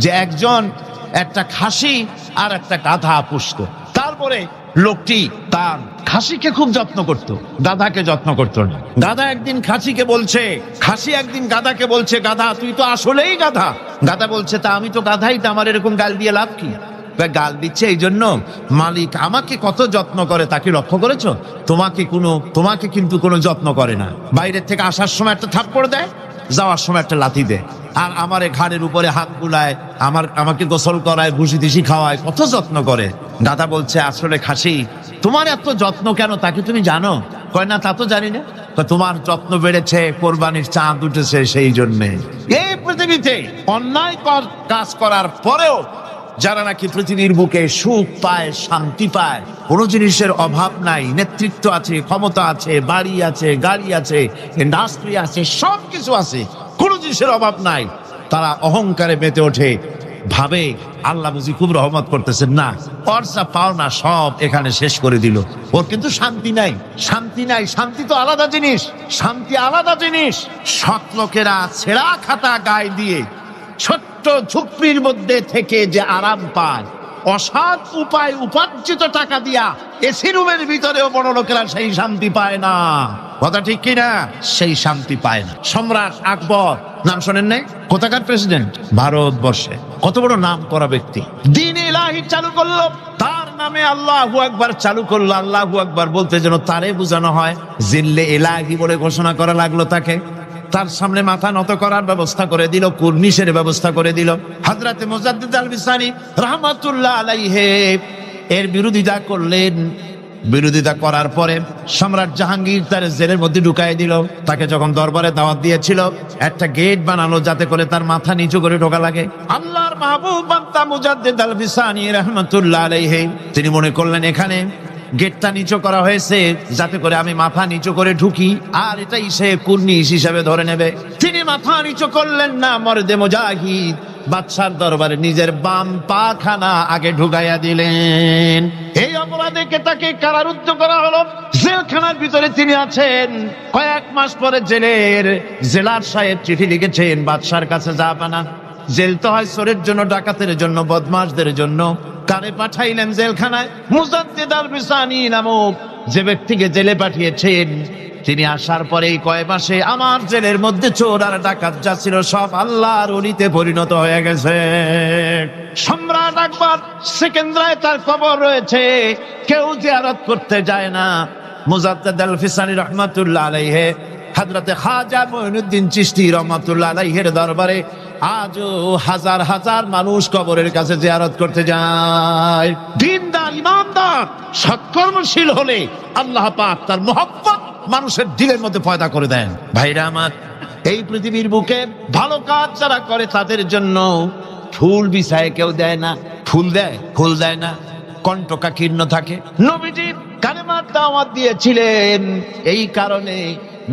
যে একজন একটা খাসি আর একটা গাধা পুষত। তারপরে লোকটি তার খাসিকে খুব যত্ন করত, গাধাকে যত্ন করতো না। গাধা একদিন খাসিকে বলছে, খাসি একদিন গাধাকে বলছে, গাধা তুই তো আসলেই গাধা। গাধা বলছে, তা আমি তো গাধাই, তা আমার এরকম গাল দিয়ে লাভ কি? গাল দিচ্ছে এই জন্য মালিক আমাকে কত যত্ন করে তাকে লক্ষ্য করেছো? তোমাকে কিন্তু কোনো যত্ন করে না। বাইরের থেকে আসার সময় একটা থাপ্পড় দেয়, যাওয়ার সময় একটা লাথি দেয়, আর আমার ঘাড়ের উপরে হাত বুলায়, আমাকে গোসল করায়, ভুসি দিশি খাওয়ায়, কত যত্ন করে। দাদা বলছে, আসলে খাসি তোমার এত যত্ন কেন তাকে তুমি জানো? কয় না, তা তো জানি না। তোমার যত্ন বেড়েছে, কোরবানির চাঁদ উঠেছে সেই জন্যে। এই পৃথিবীতে অন্যায় কাজ করার পরেও যারা নাকি পৃথিবীর বুকে সুখ পায়, শান্তি পায়, কোনো জিনিসের অভাব নাই, নেতৃত্ব আছে, ক্ষমতা আছে, বাড়ি আছে, গাড়ি আছে, ইন্ডাস্ট্রি আছে, সবকিছু আছে, কোনো জিনিসের অভাব নাই, তারা অহংকারে মেতে ওঠে, ভাবে আল্লাহ বুঝি খুব রহমত করতেছেন। না, পর্সা পাওনা সব এখানে শেষ করে দিল, ওর কিন্তু শান্তি নাই। শান্তি নাই, শান্তি তো আলাদা জিনিস, শান্তি আলাদা জিনিস। সৎ লোকেরা ছেঁড়া খাতা গায়ে দিয়ে ছোট্ট ঝুপড়ির মধ্যে থেকে যে আরাম পায়, অসৎ উপায় উপার্জিত টাকা দিয়া এসি রুমের ভিতরেও বড় লোকেরা সেই শান্তি পায় না। কথা ঠিক কিনা? সেই শান্তি পায় না। সম্রাট আকবর নাম শোনেন নাই? কোথাকার প্রেসিডেন্ট? ভারতবর্ষে কত বড় নাম করা ব্যক্তি, দ্বীন ইলাহি চালু করলো, তার নামে আল্লাহু আকবার চালু করলো। আল্লাহু আকবার বলতে যেন তারে বোঝানো হয়, জিল্লে ইলাহি বলে ঘোষণা করা লাগলো তাকে। তার সামনে মাথা নত করার ব্যবস্থা করে দিল, কুর্নিশের ব্যবস্থা করে দিল। হযরত মুজাদ্দিদ আল বিসানি রাহমাতুল্লাহ আলাইহি এর বিরোধিতা করলেন। বিরোধিতা করার পরে সম্রাট জাহাঙ্গীর তার জেলের মধ্যে ঢুকাই দিল। তাকে যখন দরবারে দাওয়াত দিয়েছিল, একটা গেট বানালো যাতে করে তার মাথা নিচু করে ঢোকা লাগে। আল্লাহর মাহবুব বান্দা মুজাদ্দিদ আল বিসানি রাহমাতুল্লাহ আলাইহি তিনি মনে করলেন এখানে গেটটা নিচু করা হয়েছে যাতে করে আমি মাথা নিচু করে ঢুকি, আর এটাই সে কুর্নিশ হিসাবে ধরে নেবে। তিনি মাথা নিচু করলেন না, মর্দে মুজাহিদ বাদশার দরবারে নিজের বাম পা খানা আগে ঢুকাইয়া দিলেন। এই অপরাধে তাকে কারারুদ্ধ করা হলো। জেলখানার ভিতরে তিনি আছেন। কয়েক মাস পরে জেলার সাহেব চিঠি লিখেছেন বাদশার কাছে, জাহাপানা জেল তো হয় চোরের জন্য, ডাকাতের জন্য, বদমাশদের জন্য। কারে পাঠাইলেন জেলখানায়? মুজাদ্দিদ আল বিসানি নামক যে ব্যক্তিকে জেলে পাঠিয়েছেন, তিনি আসার পরে কয়েক মাসে আমার জেলের মধ্যে চোর আর ডাকাত যা ছিল সব আল্লাহর ওলিতে পরিণত হয়ে গেছে। সম্রাট আকবর সেকেন্দ্রায় তার কবর রয়েছে, কেউ জিয়ারত করতে যায় না। মুজাদ্দিদ আল বিসানি রাহমাতুল্লাহ আলাইহি হযরতে খাজা মুঈনুদ্দিন চিশতি রাহমাতুল্লাহ আলাইহির দরবারে আজও হাজার হাজার মানুষ কবরের কাছে জিয়ারত করতে যায়। দিনদার, ইমানদার, সৎকর্মশীল হলে আল্লাহ পাক তার মহব্বত মানুষের দিলের মধ্যে পয়দা করে দেন। ভাইরা আমার, এই পৃথিবীর বুকে ভালো কাজ যারা করে তাদের জন্য ফুল বিছায় কেউ দেয় না। ফুল দেয়? ফুল দেয় না, কণ্ঠকা কীর্ণ থাকে। নবীজি কালেমার দাওয়াত দিয়েছিলেন, এই কারণে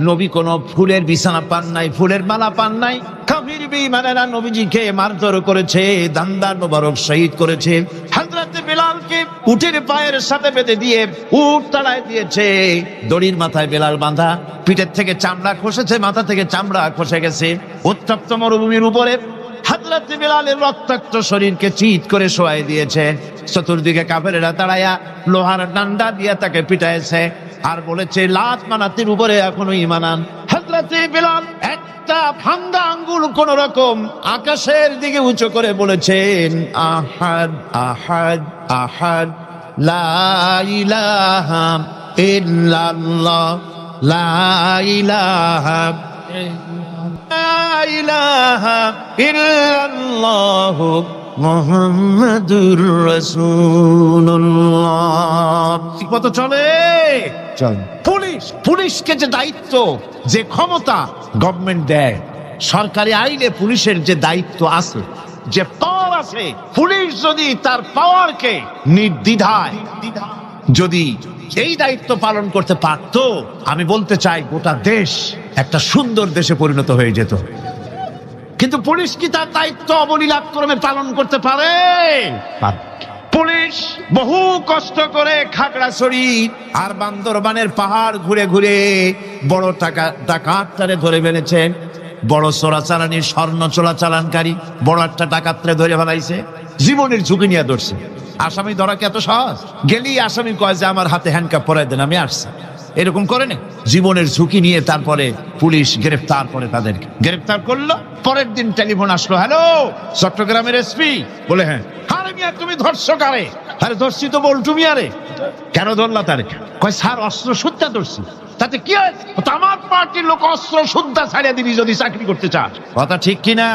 নবী কোন ফুলের বিছানা পান নাই, ফুলের মালা পান নাই। কাফির বেঈমানেরা নবীজিকে মারধর করেছে, দান্দার মোবারক শহীদ করেছে। হযরত বেলালকে উটের পায়ের সাথে বেঁধে দিয়ে উট তাড়ায় দিয়েছে। দড়ির মাথায় বেলাল বাঁধা, পিঠের থেকে চামড়া খসেছে, মাথা থেকে চামড়া খসে গেছে। উত্তপ্ত মরুভূমির উপরে হযরত বেলালের রক্তাক্ত শরীরকে চিৎ করে শোয়াই দিয়েছে। চতুর্দিকে কাফেরেরা দাঁড়ায়া লোহার ডান্ডা দিয়ে তাকে পিটাইছে আর বলেছে, লাত মানাতের উপরে এখনো ঈমান আন। হযরত বেলাল একটা ভাঙ্গা আঙ্গুল কোন রকম আকাশের দিকে উঁচু করে বলেছেন, আহাদ আহাদ আহাদ লা ইলাহা ইল্লাল্লাহ লা ইলাহা লা ইলাহা ইল্লাল্লাহ মুহাম্মাদুর রাসূলুল্লাহ। কত চলে? পুলিশকে যে দায়িত্ব, যে ক্ষমতা গভর্নমেন্ট দেয়, সরকারি আইনে পুলিশের যে দায়িত্ব আছে, যে পাওয়ার আছে, পুলিশ যদি তার পাওয়ারকে নির্দ্বিধায় যদি এই দায়িত্ব পালন করতে পারত, আমি বলতে চাই গোটা দেশ একটা সুন্দর দেশে পরিণত হয়ে যেত। কিন্তু পুলিশ কি তার দায়িত্ব অবলীলাক্রমে পালন করতে পারে? পুলিশ বহু কষ্ট করে খাগড়াছড়ি আর বান্দরবানের পাহাড় ঘুরে ঘুরে বড় ডাকাতটারে ধরে ফেলেছে। বড় চোরাচালানি, স্বর্ণ চোরাচালানকারী বড় একটা ডাকাতরে ধরে ফেলাইছে, জীবনের ঝুঁকি নিয়ে ধরছে। আসামি ধরা কি এত সহজ? গেলেই আসামি কয় যে আমার হাতে হ্যান্ডকাপ পরাই দেন, আমি আসছি। এরকম করে না, জীবনের ঝুঁকি নিয়ে তারপরে পুলিশ গ্রেফতার করে, তাদেরকে গ্রেফতার করলো। পরের দিন টেলিফোন আসলো, হ্যালো চট্টগ্রামের এসপি? বলে হ্যাঁ। আরে মিয়া তুমি ধরছো কারে? আরে ধরছি তো বল্টু মিয়ারে। কেন ধরলা তারে? কয় স্যার অস্ত্র শুদ্ধা ধরছি। তাতে কি হয়েছে? আমার পার্টির লোক অস্ত্র শুদ্ধা ছাড়িয়ে দিবি যদি চাকরি করতে চাস। কথা ঠিক কিনা?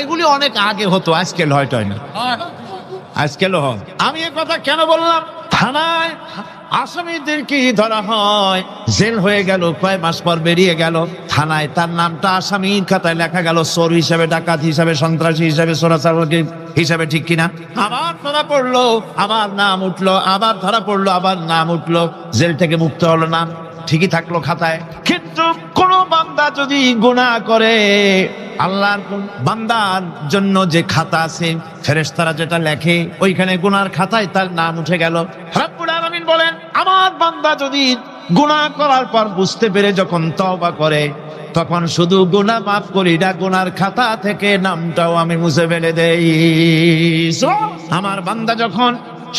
এগুলি অনেক আগে হতো, আজকাল হয়তো না, আজকালও হয়। আমি এ কথা কেন বললাম? থানায় আসামিদেরকে ধরা হয়, জেল হয়ে গেল, কয় মাস পর বেরিয়ে গেল। থানায় তার নামটা আসামির খাতায় লেখা গেল চোর হিসাবে, ডাকাত হিসাবে, সন্ত্রাসী হিসাবে, চোরাচালাকি হিসাবে, ঠিক কিনা? আবার ধরা পড়লো, আবার নাম উঠলো, আবার ধরা পড়লো, আবার নাম উঠলো, জেল থেকে মুক্ত হলো, নাম ঠিকই থাকলো খাতায়। কিন্তু কোন বান্দা যদি গুনাহ করে, আল্লাহর বান্দার জন্য যে খাতা আছে, ফেরেশতারা যেটা লেখে, ওইখানে গুনার খাতায় তার নাম উঠে গেল। রব্বুল আলামিন বলেন, আমার বান্দা যদি গুনাহ করার পর বুঝতে পেরে যখন তওবা করে, তখন শুধু গুনাহ মাফ করি না, গুনার খাতা থেকে নামটাও আমি মুছে ফেলে দেই। আমার বান্দা যখন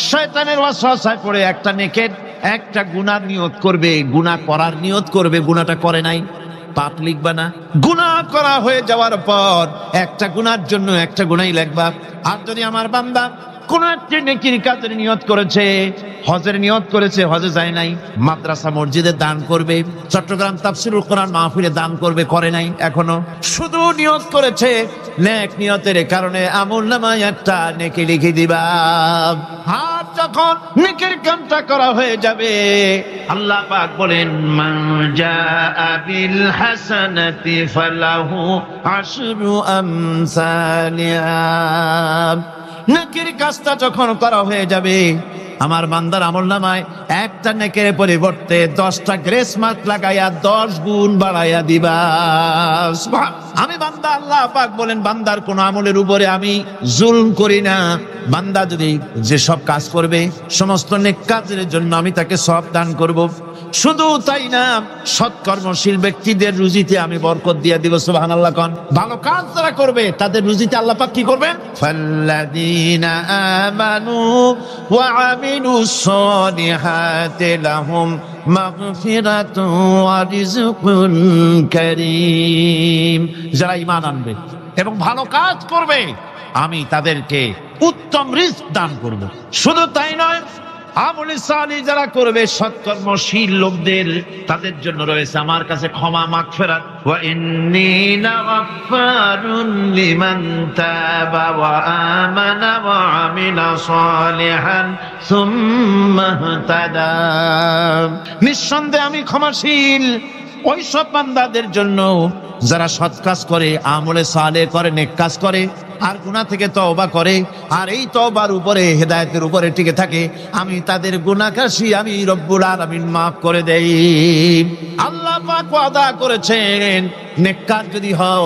শয়তানের ওয়াসওয়াসায় পড়ে একটা নেকের একটা গুনাহ নিয়ত করবে, গুনাহ করার নিয়ত করবে, গুনাহটা করে নাই, পাপ লিখবা না? গুনাহ করা হয়ে যাওয়ার পর একটা গুনার জন্য একটা গুনাহই লিখবা। আর যদি আমার বান্দা কোন একটি নেকির কাজের নিয়ত করেছে, হজের নিয়ত করেছে, হজে যায় নাই, মাদ্রাসা মসজিদে দান করবে, চট্টগ্রাম তাফসীরুল কোরআন মাহফিলে দান করবে, করে নাই এখনো, শুধু নিয়ত করেছে, নেক নিয়তের কারণে আমলনামায় একটা নেকি লিখে দিবা। আর যখন নেকির কামটা করা হয়ে যাবে, আল্লাহ পাক বলেন, মান জাআ বিল হাসানাতি ফালাহু আশরু আমসালিহা। নেকির কাজটা যখন করা হয়ে যাবে, আমার বান্দার আমলনামায় একটা নেকের পরিবর্তে 10টা গ্রেস মার্ক লাগাইয়া 10 গুণ বাড়াইয়া দিবা। আমি বান্দা, আল্লাহ পাক বলেন, বান্দার কোন আমলের উপরে আমি জুলম করি না। বান্দা যদি যে সব কাজ করবে, সমস্ত নেক কাজের জন্য আমি তাকে সওয়াব দান করব। শুধু তাই না, সৎকর্মশীল ব্যক্তিদের রুজিতে আমি বরকত দিয়ে দিব। সুবহানাল্লাহ কোন। ভালো কাজ যারা করবে তাদের রুজিতে আল্লাহ পাক কি করবেন? ফাল্লাযীনা আমানু ওয়া আমিলুস সালিহাতি লাহুম মাগফিরাতুন ওয়া রিজকুন কারীম। যারা ঈমান আনবে এবং ভালো কাজ করবে, আমি তাদেরকে উত্তম রিজক দান করব। শুধু তাই নয়, আমলে সালিহ যারা করবে, সৎকর্মশীল লোকদের, তাদের জন্য রয়েছে আমার কাছে ক্ষমা, মাগফিরাত। ওয়া ইন্নী লাগাফফারুন লিমান তাবা ওয়া আমানা ওয়া আমিলা সালিহান সুম্মা ইহতাদা। নিঃসন্দেহে আমি ক্ষমাশীল ওই সব বান্দাদের জন্য যারা সৎ কাজ করে, আমলে সালেহ করে, নেক কাজ করে, আর গুনাহ থেকে তওবা করে, আর এই তওবার উপরে, হেদায়েতের উপরে টিকে থাকে, আমি তাদের গুনাহকাশী আমি রব্বুল আলামিন মাফ করে দেই। আল্লাহ পাক ওয়াদা করেছেন, নেককার যদি হও,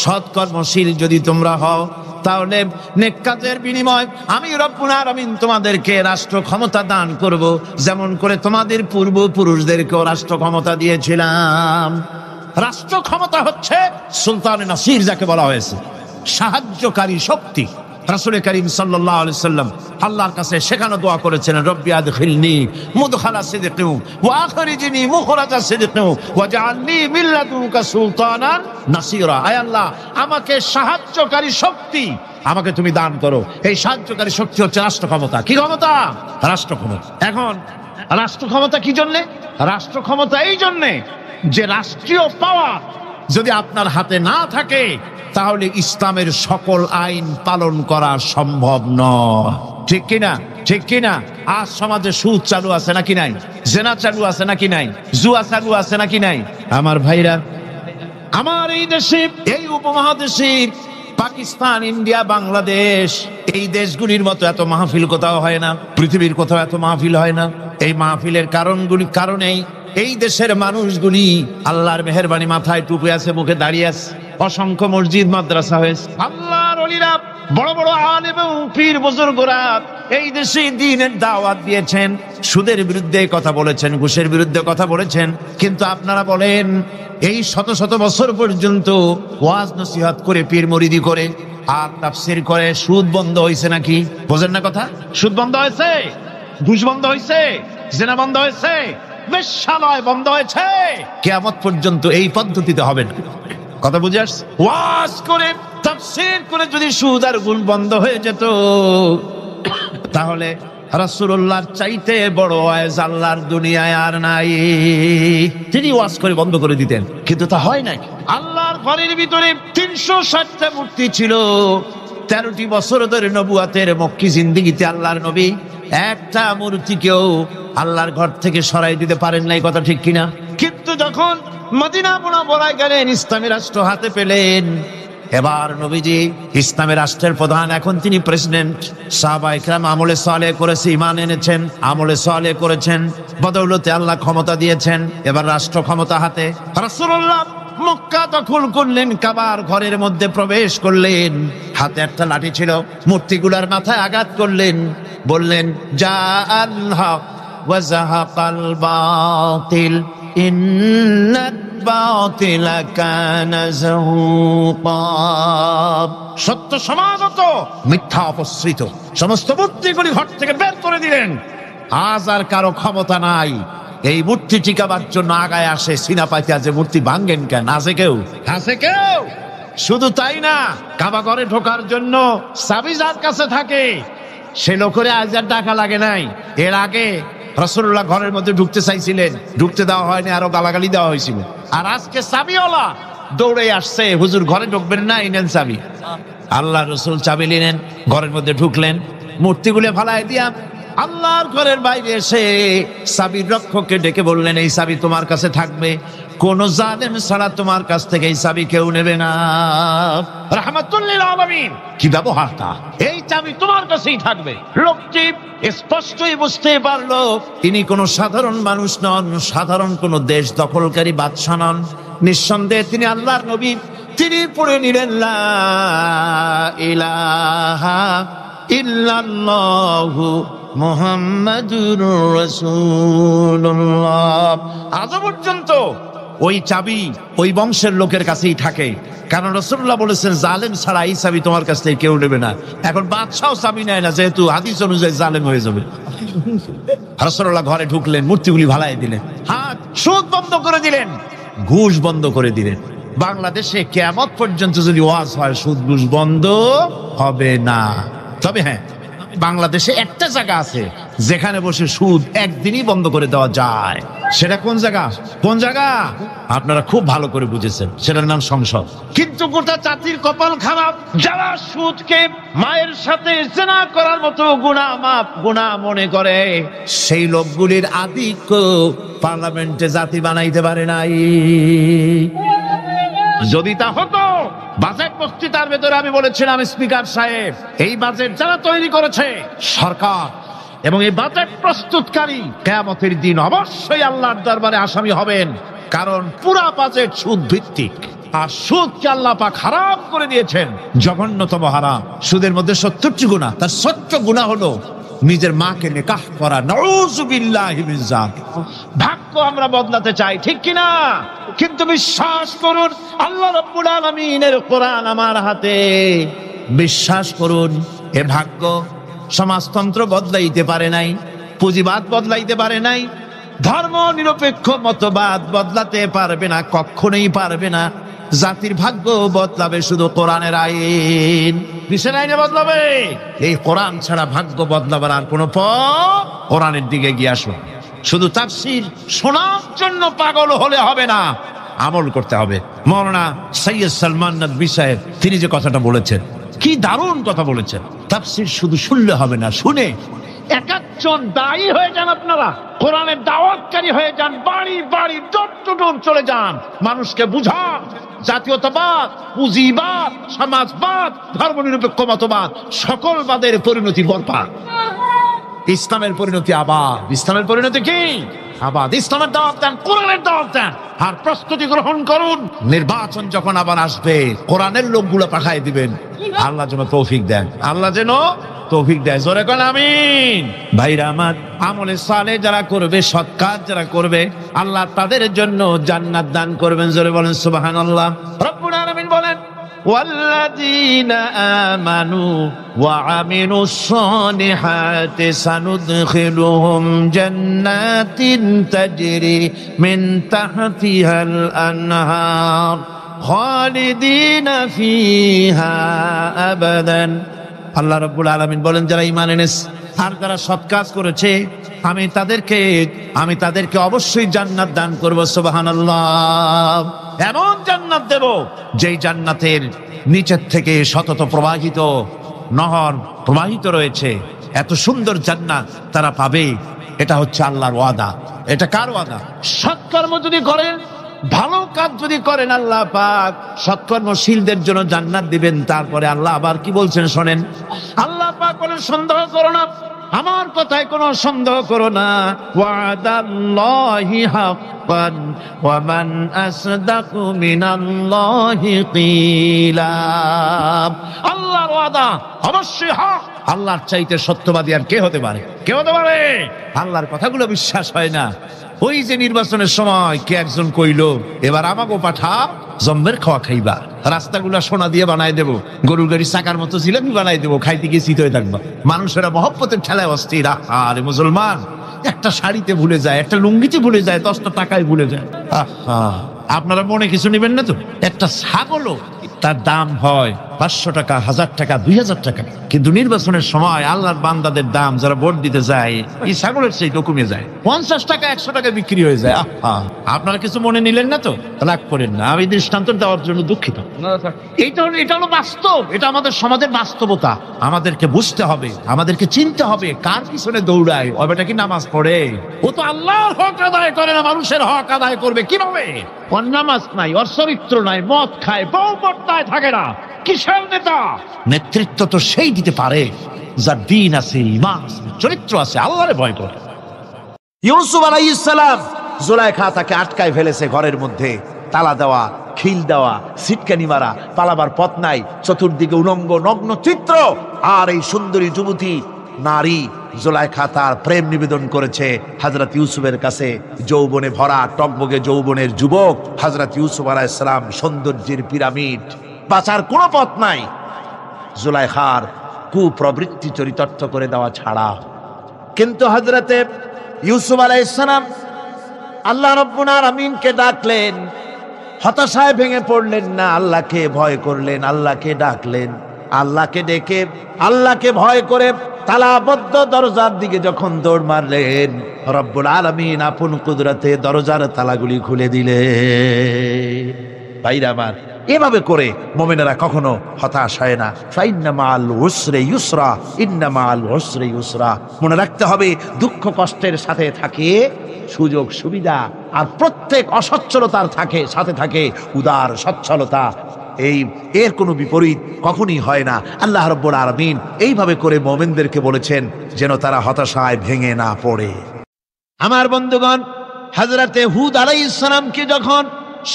সৎকর্মশীল যদি তোমরা হও, তাহলে নেক কাজের বিনিময় আমি রব্বুল আলামিন তোমাদেরকে রাষ্ট্র ক্ষমতা দান করব, যেমন করে তোমাদের পূর্বপুরুষদেরকেও রাষ্ট্র ক্ষমতা দিয়েছিলাম। রাষ্ট্র ক্ষমতা হচ্ছে সুলতানে নাসির, যাকে বলা হয়েছে সাহায্যকারী শক্তি। রাসূল করিম সাল্লাল্লাহু আলাইহি সাল্লাম আল্লাহর কাছে সেখানে দোয়া করেছিলেন, রব্বি আদখিলনি মুদখালা সিদকিন ওয়া আখরিজনি মুখরাজা সিদকিন ওয়াজআলনি মিন লাদুনকা সুলতানান নাসিরা। আয় আল্লাহ, আমাকে সাহায্যকারী শক্তি আমাকে তুমি দান করো। এই সাহায্যকারী শক্তি হচ্ছে রাষ্ট্র ক্ষমতা। কি ক্ষমতা? রাষ্ট্র ক্ষমতা। এখন রাষ্ট্র ক্ষমতা কি জন্যে? রাষ্ট্র ক্ষমতা এই জন্যে যে রাষ্ট্রীয় পাওয়ার যদি আপনার হাতে না থাকে, তাহলে ইসলামের সকল আইন পালন করা সম্ভব নয়। ঠিক কিনা? ঠিক কিনা? আজ সমাজে সুদ চালু আছে নাকি নাই? জেনা চালু আছে নাকি নাই? জুয়া চালু আছে নাকি নাই? আমার ভাইরা, আমার এই দেশে, এই উপমহাদেশে, পাকিস্তান, ইন্ডিয়া, বাংলাদেশ, এই দেশগুলির মতো এত মাহফিল কোথাও হয় না, পৃথিবীর কোথাও এত মাহফিল হয় না। এই মাহফিলের কারণেই এই দেশের মানুষগুলি আল্লাহর মেহেরবানি, মাথায় টুপি আছে, মুখে দাঁড়িয়ে আছে, অসংখ্য মসজিদ মাদ্রাসা হয়েছে। আল্লাহর ওলিরা বড় বড় আলেম এবং পীর বুজুর্গরা এই দেশে দ্বীনের দাওয়াত দিয়েছেন, সুদের বিরুদ্ধে কথা বলেছেন, ঘুষের বিরুদ্ধে কথা বলেছেন, কিন্তু আপনারা বলেন এই শত শত বছর পর্যন্ত ওয়াজ নসিহত করে পীর মুরিদি করে আর তাফসীর করে সুদ বন্ধ হয়েছে নাকি? বোঝেন না কথা? সুদ বন্ধ হয়েছে, ঘুষ বন্ধ হয়েছে, জিনা বন্ধ হয়েছে, বেশ্যালয় বন্ধ হয়েছে। কিয়ামত পর্যন্ত এই পদ্ধতিতে হবে না। কথা বুঝে আসছে? ওয়াজ করে তাফসীর করে যদি সুদ আর ঘুষ বন্ধ হয়ে যেত, তাহলে রাসূলুল্লাহর চাইতে বড় ওয়াজ আল্লাহর দুনিয়ায় আর নাই। তিনি ওয়াজ করে বন্ধ করে দিতেন, কিন্তু তা হয় নাই। আল্লাহর ঘরের ভিতরে 360টা মূর্তি ছিল। 13টি বছর ধরে নবুয়াতের মক্কি জিন্দেগিতে আল্লাহর নবী একটা মূর্তিকেও আল্লাহর ঘর থেকে সরাই দিতে পারেন নাই। কথা ঠিক কিনা? কিন্তু যখন মদিনা মুনাওয়ারায় গেলেন, ইসলামী রাষ্ট্র হাতে পেলেন, এবার নবীজি ইসলামী রাষ্ট্রের প্রধান, এখন তিনি প্রেসিডেন্ট। সাহাবায়ে কেরাম আমলে সালেহ করেছে, ঈমান এনেছেন, আমলে সালেহ করেছেন, বদৌলতে আল্লাহ ক্ষমতা দিয়েছেন। এবার রাষ্ট্র ক্ষমতা হাতে। রাসূলুল্লাহ মক্কা দখল করলেন, কাবার ঘরের মধ্যে প্রবেশ করলেন, হাতে একটা লাঠি ছিল, মূর্তিগুলার মাথায় আঘাত করলেন, বললেন জা আল হক ওয়া যাহাকাল বাতিল ইন্নাল বাতিলা কানা যাহুকা। সত্য সমাগত, মিথ্যা অপসৃত। সমস্ত মূর্তিগুলি ঘর থেকে বের করে দিলেন। আজ আর কারো ক্ষমতা নাই এই মূর্তি টিকাবার জন্য আগায় আসে। সিনা পাইতে আছে মূর্তি ভাঙ্গেন কেন? আছে কেউ? আছে কেউ? শুধু তাই না, কাবা ঘরে ঢোকার জন্য চাবি যার কাছে থাকে সে লোকের আজ আর টাকা লাগে নাই। এর আগে রাসূলুল্লাহ ঘরের মধ্যে ঢুকতে চাইছিলেন, ঢুকতে দেওয়া হয়নি, আরো গালাগালি দেওয়া হয়েছিল। আর আজকে চাবিওয়ালা দৌড়ে আসছে, হুজুর ঘরে ঢুকবেন না, এই নেন চাবি। আল্লাহ রসুল চাবি নিলেন, ঘরের মধ্যে ঢুকলেন, মূর্তিগুলো ফালাই দিয়া আল্লাহর ঘরের বাইরে এসে চাবির রক্ষককে ডেকে বললেন, এই চাবি তোমার কাছে থাকবে, কোন জালেম ছাড়া তোমার কাছ থেকে এই চাবি কেউ নেবে না। রাহমাতুল লিল আলামিন, কি ব্যবহারটা! এই চাবি তোমার কাছেই থাকবে। লোকটি স্পষ্টই বুঝতে পারলো তিনি কোনো সাধারণ মানুষ নন, সাধারণ কোন দেশ দখলকারী বাদশা নন। নিঃসন্দেহে তিনি আল্লাহর নবী। তিনি পড়ে নিলেন লা ইলাহা ইল্লাল্লাহু মুহাম্মাদুর রাসূলুল্লাহ। আজ পর্যন্ত ওই চাবি ওই বংশের লোকের কাছেই থাকে, কারণ রাসূলুল্লাহ বলেছেন জালেম ছাড়া এই চাবি তোমার কাছ থেকে কেউ নেবে না। এখন বাদশাও চাবি নেয় না, যেহেতু হাদিস অনুযায়ী জালেম হয়ে যাবে। রাসূলুল্লাহ ঘরে ঢুকলেন, মূর্তিগুলি ভালাই দিলেন, হাত সুদ বন্ধ করে দিলেন, ঘুষ বন্ধ করে দিলেন। বাংলাদেশে কিয়ামত পর্যন্ত যদি ওয়াজ হয়, সুদ ঘুষ বন্ধ হবে না। তবে হ্যাঁ, বাংলাদেশে একটা জায়গা আছে যেখানে বসে সুদ একদিনই বন্ধ করে দেওয়া যায়। সেটা কোন জায়গা? কোন জায়গা? আপনারা খুব ভালো করে বুঝেছেন, সেটার নাম সংসদ। কিন্তু গোটা জাতির কপাল খারাপ, যারা সুদকে মায়ের সাথে জিনা করার মতো গুনাহ মনে করে, সেই লোকগুলির আধিক্য পার্লামেন্টে জাতি বানাইতে পারে নাই। যদি তা হতো, বাজেট বক্তৃতার ভেতরে আমি বলেছিলাম, স্পিকার সাহেব, এই বাজেট যারা তৈরি করেছে সরকার এবং এই বাজেট প্রস্তুতকারী, কিয়ামতের দিন অবশ্যই আল্লাহর দরবারে আসামি হবেন, কারণ পুরা বাজেট সুদ ভিত্তিক। আর সুদকে আল্লাহ পাক হারাম করে দিয়েছেন, জঘন্যতম হারাম। সুদের মধ্যে 70টি গুনাহ, তার 70 গুনাহ হলো নিজের মাকে নিকাহ করা। নাউযুবিল্লাহি মিন যালিক। ভাগ্য আমরা বদলাতে চাই, ঠিক কিনা? কিন্তু বিশ্বাস করুন, আল্লাহ রাব্বুল আলামিনের কোরআন আমার হাতে। বিশ্বাস করুন, এ ভাগ্য সমাজতন্ত্র বদলাইতে পারে নাই, পুঁজিবাদ বদলাইতে পারে নাই, ধর্ম নিরপেক্ষ মতবাদ বদলাতে পারবে না, কখনোই পারবে না। জাতির ভাগ্য বদলাবে শুধু কোরআনের আইন, কিসের আইনে বদলাবে? এই কোরআন ছাড়া ভাগ্য বদলাবার আর কোনো পথ। কোরআনের দিকে গিয়ে আসুন। শুধু তাফসীর শোনার জন্য পাগল হলে হবে না, আমল করতে হবে। মাওলানা সৈয়দ সালমান নদভী সাহেব, তিনি যে কথাটা বলেছেন, কি দারুণ কথা বলেছেন। তাফসীর শুধু শুনলে হবে না, শুনে একজন দায়ী হয়ে যান। আপনারা কোরআনের দাওয়াতকারী হয়ে যান, বাড়ি বাড়ি ডোর টু ডোর চলে যান, মানুষকে বুঝান জাতীয়তাবাদ, পুঁজিবাদ, সমাজবাদ, ধর্মনিরপেক্ষ মতবাদ, সকল বাদের পরিণতি বরবাদ। ইসলামের পরিণতি আবার। ইসলামের পরিণতি কি? আবাদ, ইসলামের দাওয়াত দেন, কোরআনের দাওয়াত দেন, আর প্রস্তুতি গ্রহণ করুন। নির্বাচন যখন আবার আসবে কোরআনের লোকগুলো পাঠাই দিবেন। আল্লাহ যেন তৌফিক দেন, আল্লাহ যেন তৌফিক দেয়। জোরে কোন আমিন। ভাইরা আমার, আমলে সালেহ যারা করবে, সৎ কাজ যারা করবে, আল্লাহ তাদের জন্য জান্নাত দান করবেন। জোরে বলেন সুবহানাল্লাহ। রব্বুল আলামিন বলেন, والذين آمنوا وعملوا الصالحات سندخلهم جنات تجري من تحتها الأنهار خالدين فيها أبدا। আল্লাহ রাব্বুল আলামিন বলেন, যারা ঈমান এনেছে আর যারা সৎ কাজ করেছে আমি তাদেরকে অবশ্যই জান্নাত দান করব। সুবহানাল্লাহ। এমন জান্নাত দেব যেই জান্নাতের নিচের থেকে শতত প্রবাহিত নহর প্রবাহিত রয়েছে। এত সুন্দর জান্নাত তারা পাবে। এটা হচ্ছে আল্লাহর ওয়াদা। এটা কার ওয়াদা? সৎকর্ম যদি করেন, ভালো কাজ যদি করেন, আল্লাহ পাক সৎকর্মশীলদের জন্য জান্নাত দিবেন। তারপরে আল্লাহ আবার কি বলছেন শোনেন। আল্লাহ পাক বলেন, সন্দেহ করো না, আমার কথায় কোনো সন্দেহ করো না। ওয়াদাল্লাহি হাক্কান ওয়া মান আসদাকু মিনাল্লাহি কিলা। আল্লাহর ওয়াদা অবশ্যই হক। আল্লাহর চাইতে সত্যবাদী আর কে হতে পারে? কে হতে পারে? আল্লাহর কথাগুলো বিশ্বাস হয় না। ওই যে নির্বাচনের সময় কে একজন কইলো, এবার আমাকে পাঠা জম্বের খাওয়া খাইবা, রাস্তাগুলা সোনা দিয়ে বানাই দেবো, গরুর গাড়ি চাকার মতো জিলাপি বানাই দেবো, খাইতে গিয়ে শীত হয়ে থাকবা। মানুষেরা মহব্বতের ঠেলায় অস্থির। আরে মুসলমান, একটা শাড়িতে ভুলে যায়, একটা লুঙ্গিতে ভুলে যায়, 10টা টাকায় ভুলে যায়। আপনারা মনে কিছু নেবেন না তো? একটা ছাগলও তার দাম হয় 500 টাকা, 1000 টাকা, 2000 টাকা, কিন্তু নির্বাচনের সময় আল্লাহর বান্দাদের দাম যারা ভোট দিতে যায়, এই ছাগলের সেই কমে যায়, 50 টাকা 100 টাকা বিক্রি হয়ে যায়। আপনারা কিছু মনে নিলেন না তো? রাগ করেন না, আমি দৃষ্টান্ত দেওয়ার জন্য দুঃখিত। এটা হলো বাস্তব, এটা আমাদের সমাজের বাস্তবতা। আমাদেরকে বুঝতে হবে, আমাদেরকে চিনতে হবে কার পিছনে দৌড়ায়। ও বেটা কি নামাজ পড়ে? ও তো আল্লাহর হক আদায় করে না, মানুষের হক আদায় করবে কিভাবে? ওর নামাজ নাই, ওর চরিত্র নাই, মদ খায়, বউ পর্দায় থাকে না। কিসের নেতা? নেতৃত্ব তো সেই দিতে পারে যার দিন আছে, ঈমান আছে, চরিত্র আছে, আল্লাহরে ভয় করে। ইউসুফ আলাইহিস সালাম, জুলাইখা তাকে আটকায় ফেলেছে ঘরের মধ্যে, তালা দেওয়া, খিল দেওয়া, সিটকানি মারা, পালাবার পথ নাই, চতুর্দিকে উলঙ্গ নগ্ন চিত্র। আর এই সুন্দরী যুবতী নারী জুলাইখা তার প্রেম নিবেদন করেছে হযরত ইউসুফের কাছে। যৌবনে ভরা টকবগে যৌবনের যুবক হযরত ইউসুফ আলাইহিস সালাম, সৌন্দর্যের পিরামিড, বাঁচার কোনো পথ নাই জুলাইখার কুপ্রবৃত্তি চরিতার্থ করে দেওয়া ছাড়া। কিন্তু হযরতে ইউসুফ আলাইহিস সালাম আল্লাহ রাব্বুল আলামিনকে ডাকলেন, হতাশায় ভেঙে পড়লেন না, আল্লাহকে ভয় করলেন, আল্লাহকে ডাকলেন। আল্লাহকে ডেকে, আল্লাহকে ভয় করে তালাবদ্ধ দরজার দিকে যখন দৌড় মারলেন, রব্বুল আলামিন আপন কুদরতে দরজার তালাগুলি খুলে দিলেন। ভাইরা আমার, এভাবে করে মুমিনেরা কখনো হতাশ হয় না। ফাইন্না মাআল উসরি ইউসরা, ইন্না মাআল উসরি ইউসরা। মনে রাখতে হবে, দুঃখ কষ্টের সাথে থাকে সুযোগ সুবিধা, আর প্রত্যেক অসচ্ছলতার সাথে থাকে উদার সচ্ছলতা। এর কোনো বিপরীত কখনই হয় না। আল্লাহ রাব্বুল আলামিন এইভাবে করে মুমিনদেরকে বলেছেন যেন তারা হতাশায় ভেঙে না পড়ে। আমার বন্ধুগণ, হযরতে হুদ আলাইহিস সালামকে যখন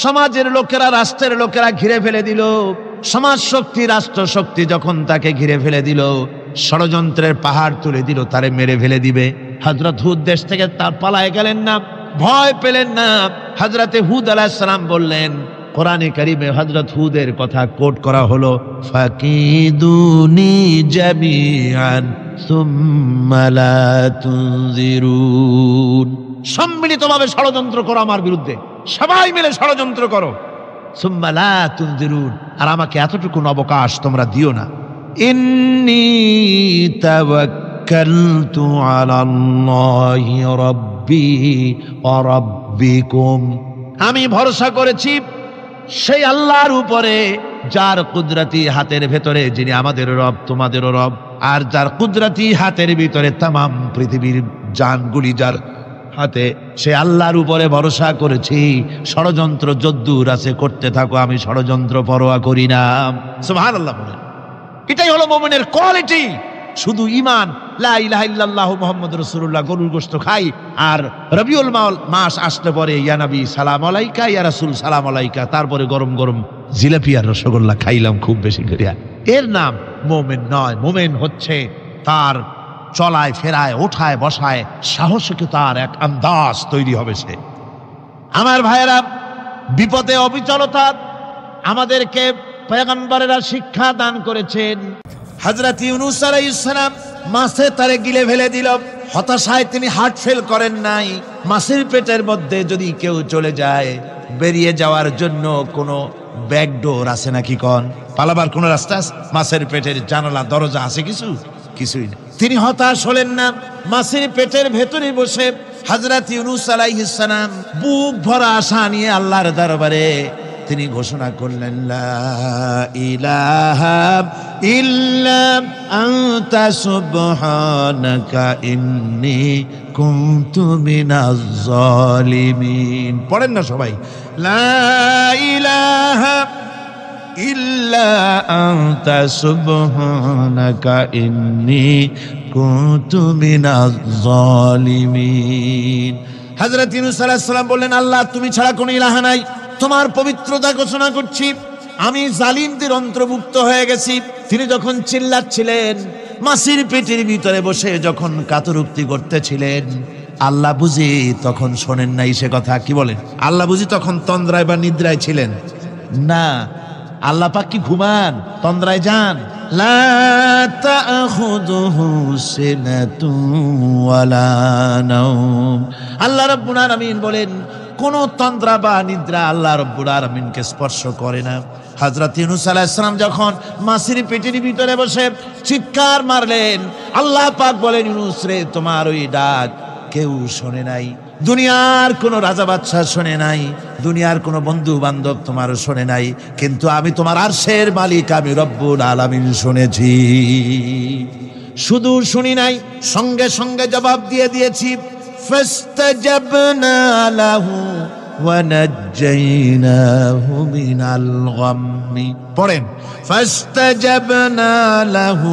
সমাজের লোকেরা, রাষ্ট্রের লোকেরা ঘিরে ফেলে দিল, সমাজ শক্তি, রাষ্ট্র শক্তি যখন তাকে ঘিরে ফেলে দিল, ষড়যন্ত্রের পাহাড় তুলে দিল, তারে মেরে ফেলে দিবে, হযরত হুদ দেশ থেকে তার পালায় গেলেন না, ভয় পেলেন না। হযরতে হুদ আলাইহিস সালাম বললেন, কোরআনে কারিমে হযরত হুদের কথা কোট করা হলো, ফাকিদুনি জামিআন সুম্মা লা তুনজিরুন। সম্মিলিতভাবে ষড়যন্ত্র করো আমার বিরুদ্ধে, সবাই মিলে ষড়যন্ত্র করো, সুম্মা লা তুনজিরুন, আর আমাকে এতটুকু অবকাশ তোমরা দিও না। ইন্নী তাওয়াক্কালতু আলাল্লাহি রাব্বি ওয়া রাব্বিকুম। আমি ভরসা করেছি সেই আল্লাহর উপরে, যার কুদরতি হাতের ভেতরে, যিনি আমাদের রব, তোমাদেরও রব, আর যার কুদরতি হাতের ভিতরে তামাম পৃথিবীর জানগুলি যার হাতে, সে আল্লাহর উপরে ভরসা করেছি। ষড়যন্ত্র যদ্দূর আছে করতে থাকো, আমি ষড়যন্ত্র পরোয়া করি না। সুবহানাল্লাহ বলেন। এটাই হলো মুমিনের কোয়ালিটি। শুধু ঈমান লা ইলাহা ইল্লাল্লাহু মুহাম্মাদুর রাসূলুল্লাহ গরুর গোশত খাই, আর রবিউল মাস আসলে পরে ইয়া নবী সালাম আলাইকা, ইয়া রাসূল সালাম আলাইকা, তারপরে গরম গরম জিলাপি আর রসগোল্লা খাইলাম খুব বেশি করিয়া, এর নাম মুমিন নয়। মুমিন হচ্ছে তার চলায় ফেরায় ওঠায় বসায় সাহসকে তার এক আন্দাজ তৈরি হবে সে। আমার ভাইয়েরা, বিপদে অবিচলতা আমাদেরকে পয়গম্বরেরা শিক্ষা দান করেছেন। হযরত ইউনূস আলাইহিস সালাম মাছে তারে গিলে ফেলে দিল, হতাশায় তিনি হার্ট ফেল করেন নাই। মাছের পেটের মধ্যে যদি কেউ চলে যায়, বেরিয়ে যাওয়ার জন্য কোনো ব্যাকডোর আছে নাকি? কোন পালাবার কোন রাস্তা আছে? মাছের পেটের জানালা দরজা আছে? কিছুই না। তিনি হতাশ হলেন না, মাছের পেটের ভেতরে বসে হযরত ইউনূস আলাইহিস সালাম বুক ভরা আশা নিয়ে আল্লাহর দরবারে তিনি ঘোষণা করলেন, লা ইলাহা ইল্লা আনতা সুবহানাকা ইন্নী কুনতু মিনাজ জালিমিন। পড়েন না সবাই, লা ইলাহা ইল্লা আনতা সুবহানাকা ইন্নী কুনতু মিনাজ জালিমিন। হযরত ইউনূস আলাইহিস সালাম বললেন, আল্লাহ তুমি ছাড়া কোনো ইলাহ নাই, তোমার পবিত্রতা ঘোষণা করছি, আমি জালিমদের অন্তর্ভুক্ত হয়ে গেছি। তিনি যখন চিল্লাচ্ছিলেন, মাছের পেটের ভিতরে বসে যখন কাতরুক্তি করতেছিলেন, আল্লাহ বুঝি তখন শোনেন নাই সে কথা? কি বলেন? আল্লাহ বুঝি তখন তন্দ্রায় বা নিদ্রায় ছিলেন? না, আল্লাহ পাক কি ঘুমান? তন্দ্রায় যান? লা তাখুযুহু সিনাতুন ওয়ালা নাওম। আল্লাহ রাব্বুল আলামিন বলেন, কোন তন্দ্রা বা নিদ্রা আল্লাহ রাব্বুল আলামিনকে স্পর্শ করে না। হযরত ইউনূস আলাইহিস সালাম যখন মাছের পেটের ভিতরে বসে চিৎকার মারলেন, আল্লাহ পাক বলেন, ইউনূস রে, তোমার ওই ডাক কেউ শোনে নাই, দুনিয়ার কোনো রাজা বাদশাহ শোনে নাই, দুনিয়ার কোনো বন্ধু বান্ধব তোমারও শোনে নাই, কিন্তু আমি তোমার আরশের মালিক, আমি রব্বুল আলামিন শুনেছি। শুধু শুনি নাই, সঙ্গে সঙ্গে জবাব দিয়ে দিয়েছি। ফাস্তাজাবনা লাহু ওয়া নাজ্জাইনাহু মিনাল গাম্মি। পড়েন, ফাস্তাজাবনা লাহু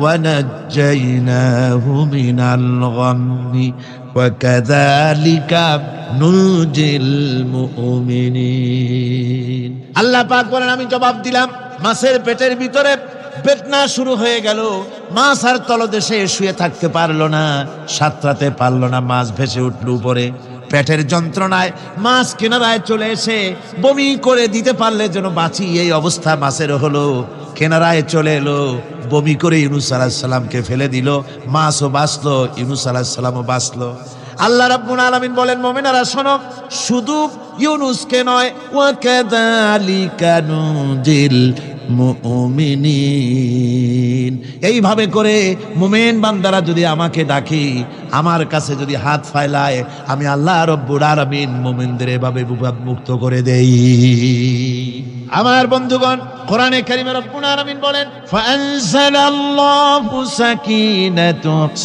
ওয়া নাজ্জাইনাহু মিনাল গাম্মি ওয়া কাযালিকা নুজিল মুমিনিন। আল্লাহ পাক বলেন, আমি জবাব দিলাম। মাছের পেটের ভিতরে বেদনা শুরু হয়ে গেল, মাছ আর তলদেশে শুয়ে থাকতে পারলো না, সাঁতরাতে পারলো না, মাছ ভেসে উঠল উপরে। পেটের যন্ত্রণায় মাছ কিনারায় চলে এসে বমি করে দিতে পারলে যেন বাঁচি, এই অবস্থা মাছের হলো। কিনারায় চলে এলো, বমি করে ইউনূস আলাইহিস সালামকে ফেলে দিল, মাছও বাঁচলো, ইউনূস আলাইহিস সালামও বাঁচলো। আল্লাহ রাব্বুল আলামিন বলেন, মুমিনারা শোনো, শুধু ইউনূসকে নয়, ওয়া কাযালিকা নুজিল মুমিনিন। এইভাবে করে মুমিন বান্দারা যদি আমাকে ডাকি, আমার কাছে যদি হাত ফাইলায়, আমি আল্লাহ রাব্বুল আলামিন মুমিনদের এভাবে মুক্ত করে দেই। আমার বন্ধুগণ, কোরআনে কারীমে রব্বুল আলামিন বলেন, ফাআনজালাল্লাহু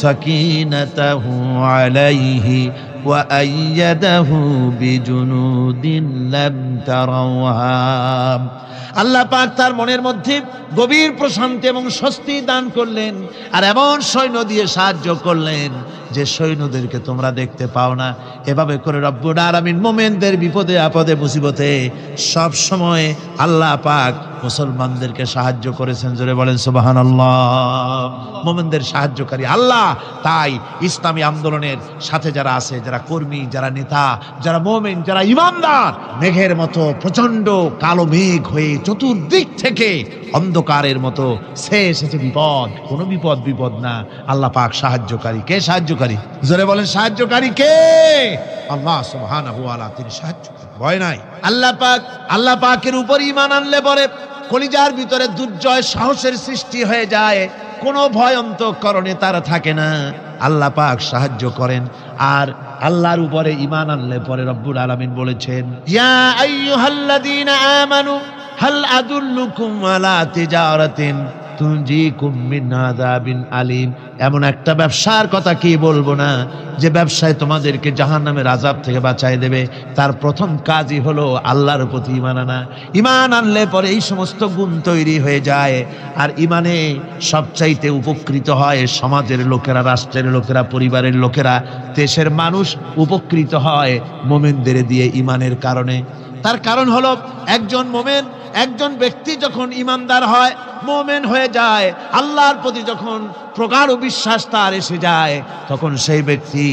সাকিনাতাহু আলাইহি ওয়া আইয়াদাহু বিজুনুদিন লাম তারাওহা। আল্লাহ পাক তার মনের মধ্যে গভীর প্রশান্তি এবং স্বস্তি দান করলেন, আর এমন সৈন্য দিয়ে সাহায্য করলেন যে সৈন্যদেরকে তোমরা দেখতে পাও না। এভাবে করে রব্বুল আলামিন মুমিনদের বিপদে আপদে মুসিবতে সব সময় আল্লাহ পাক মুসলমানদেরকে সাহায্য করেছেন। জোরে বলেন সুবহানাল্লাহ। মুমিনদের সাহায্যকারী আল্লাহ। তাই ইসলামী আন্দোলনের সাথে যারা আছে, যারা কর্মী, যারা নেতা, যারা মুমিন, যারা ঈমানদার, মেঘের মতো প্রচন্ড কালো মেঘ হয়ে চতুর্দিক থেকে অন্ধকারের মতো এসেছে বিপদ, কোনো বিপদ না। আল্লাহ পাক সাহায্যকারী। কে সাহায্যকারী? জোরে বলেন, সাহায্যকারী কে? আল্লাহ সুবহানাহু ওয়া তাআলা, তিনি সাহায্যকারী, ভয় নাই। আল্লাহ পাকের উপর ঈমান আনলে পরে কলিজার ভিতরে দুর্জয় সাহসের সৃষ্টি হয়ে যায়, কোনো ভয় অন্তঃকরণে তার থাকে না। আল্লাহ পাক সাহায্য করেন। আর আল্লাহর উপরে ঈমান আনলে পরে রব্বুল আলামিন বলেছেন, ইয়া আইয়ুহাল্লাযীনা আমানু হাল আদুল্লুকুম আলা তিজারাতিন তুনজিকুম মিন আযাবিন আলিম। এমন একটা ব্যবসার কথা কি বলবো না যে ব্যবসায় তোমাদেরকে জাহান্নামের আযাব থেকে বাঁচায় দেবে। তার প্রথম কাজই হলো আল্লাহর প্রতি ঈমান আনা। ঈমান আনলে পরে এই সমস্ত গুণ তৈরি হয়ে যায়। আর ঈমানে সবচাইতে উপকৃত হয় সমাজের লোকেরা, রাষ্ট্রের লোকেরা, পরিবারের লোকেরা, দেশের মানুষ উপকৃত হয় মুমিনদের দিয়ে ঈমানের কারণে। তার কারণ হলো একজন মুমিন, একজন ব্যক্তি যখন ঈমানদার হয়, মুমিন হয়ে যায়, আল্লাহর প্রতি যখন প্রগাঢ় বিশ্বাস তার এসে যায়, তখন সেই ব্যক্তি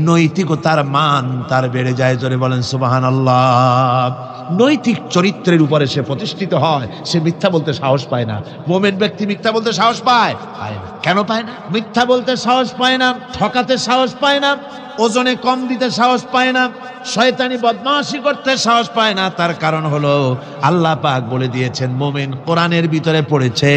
নৈতিকতার মান তার বেড়ে যায়। জোরে বলেন সুবহানাল্লাহ। নৈতিক চরিত্রের উপরে সে প্রতিষ্ঠিত হয়, সে মিথ্যা বলতে সাহস পায় না। মুমিন ব্যক্তি মিথ্যা বলতে সাহস পায়? পায় না। কেন পায় না? মিথ্যা বলতে সাহস পায় না, ঠকাতে সাহস পায় না, ওজনে কম দিতে সাহস পায় না, শয়তানি বদমাশি করতে সাহস পায় না। তার কারণ হলো আল্লাহ পাক বলে দিয়েছেন, মুমিন কোরআনের ভিতরে পড়েছে,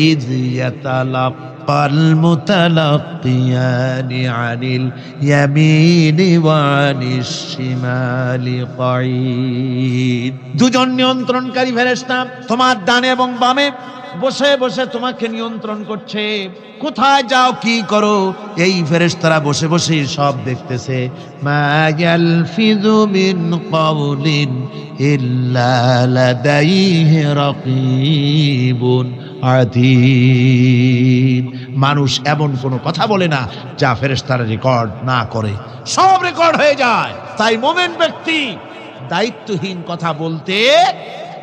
ইয ইয়াতালাক্কাল মুতালাক্কিয়ানি আনিল ইয়ামিনি ওয়া আনিশ শিমালি কাঈদ। দুজন নিয়ন্ত্রণকারী ফেরেশতা তোমার ডানে এবং বামে বসে বসে তোমাকে নিয়ন্ত্রণ করছে। কোথায় যাও, কি করো, এই ফেরেশতারা বসে বসে সব দেখতেছে। মা ইয়ালফিযু মিন কাওলিন ইল্লা লাদাইহি রাকীবুন আতীদ। মানুষ এমন কোনো কথা বলে না যা ফেরেশতারা রেকর্ড না করে, সব রেকর্ড হয়ে যায়। তাই মুমিন ব্যক্তি দায়িত্বহীন কথা বলতে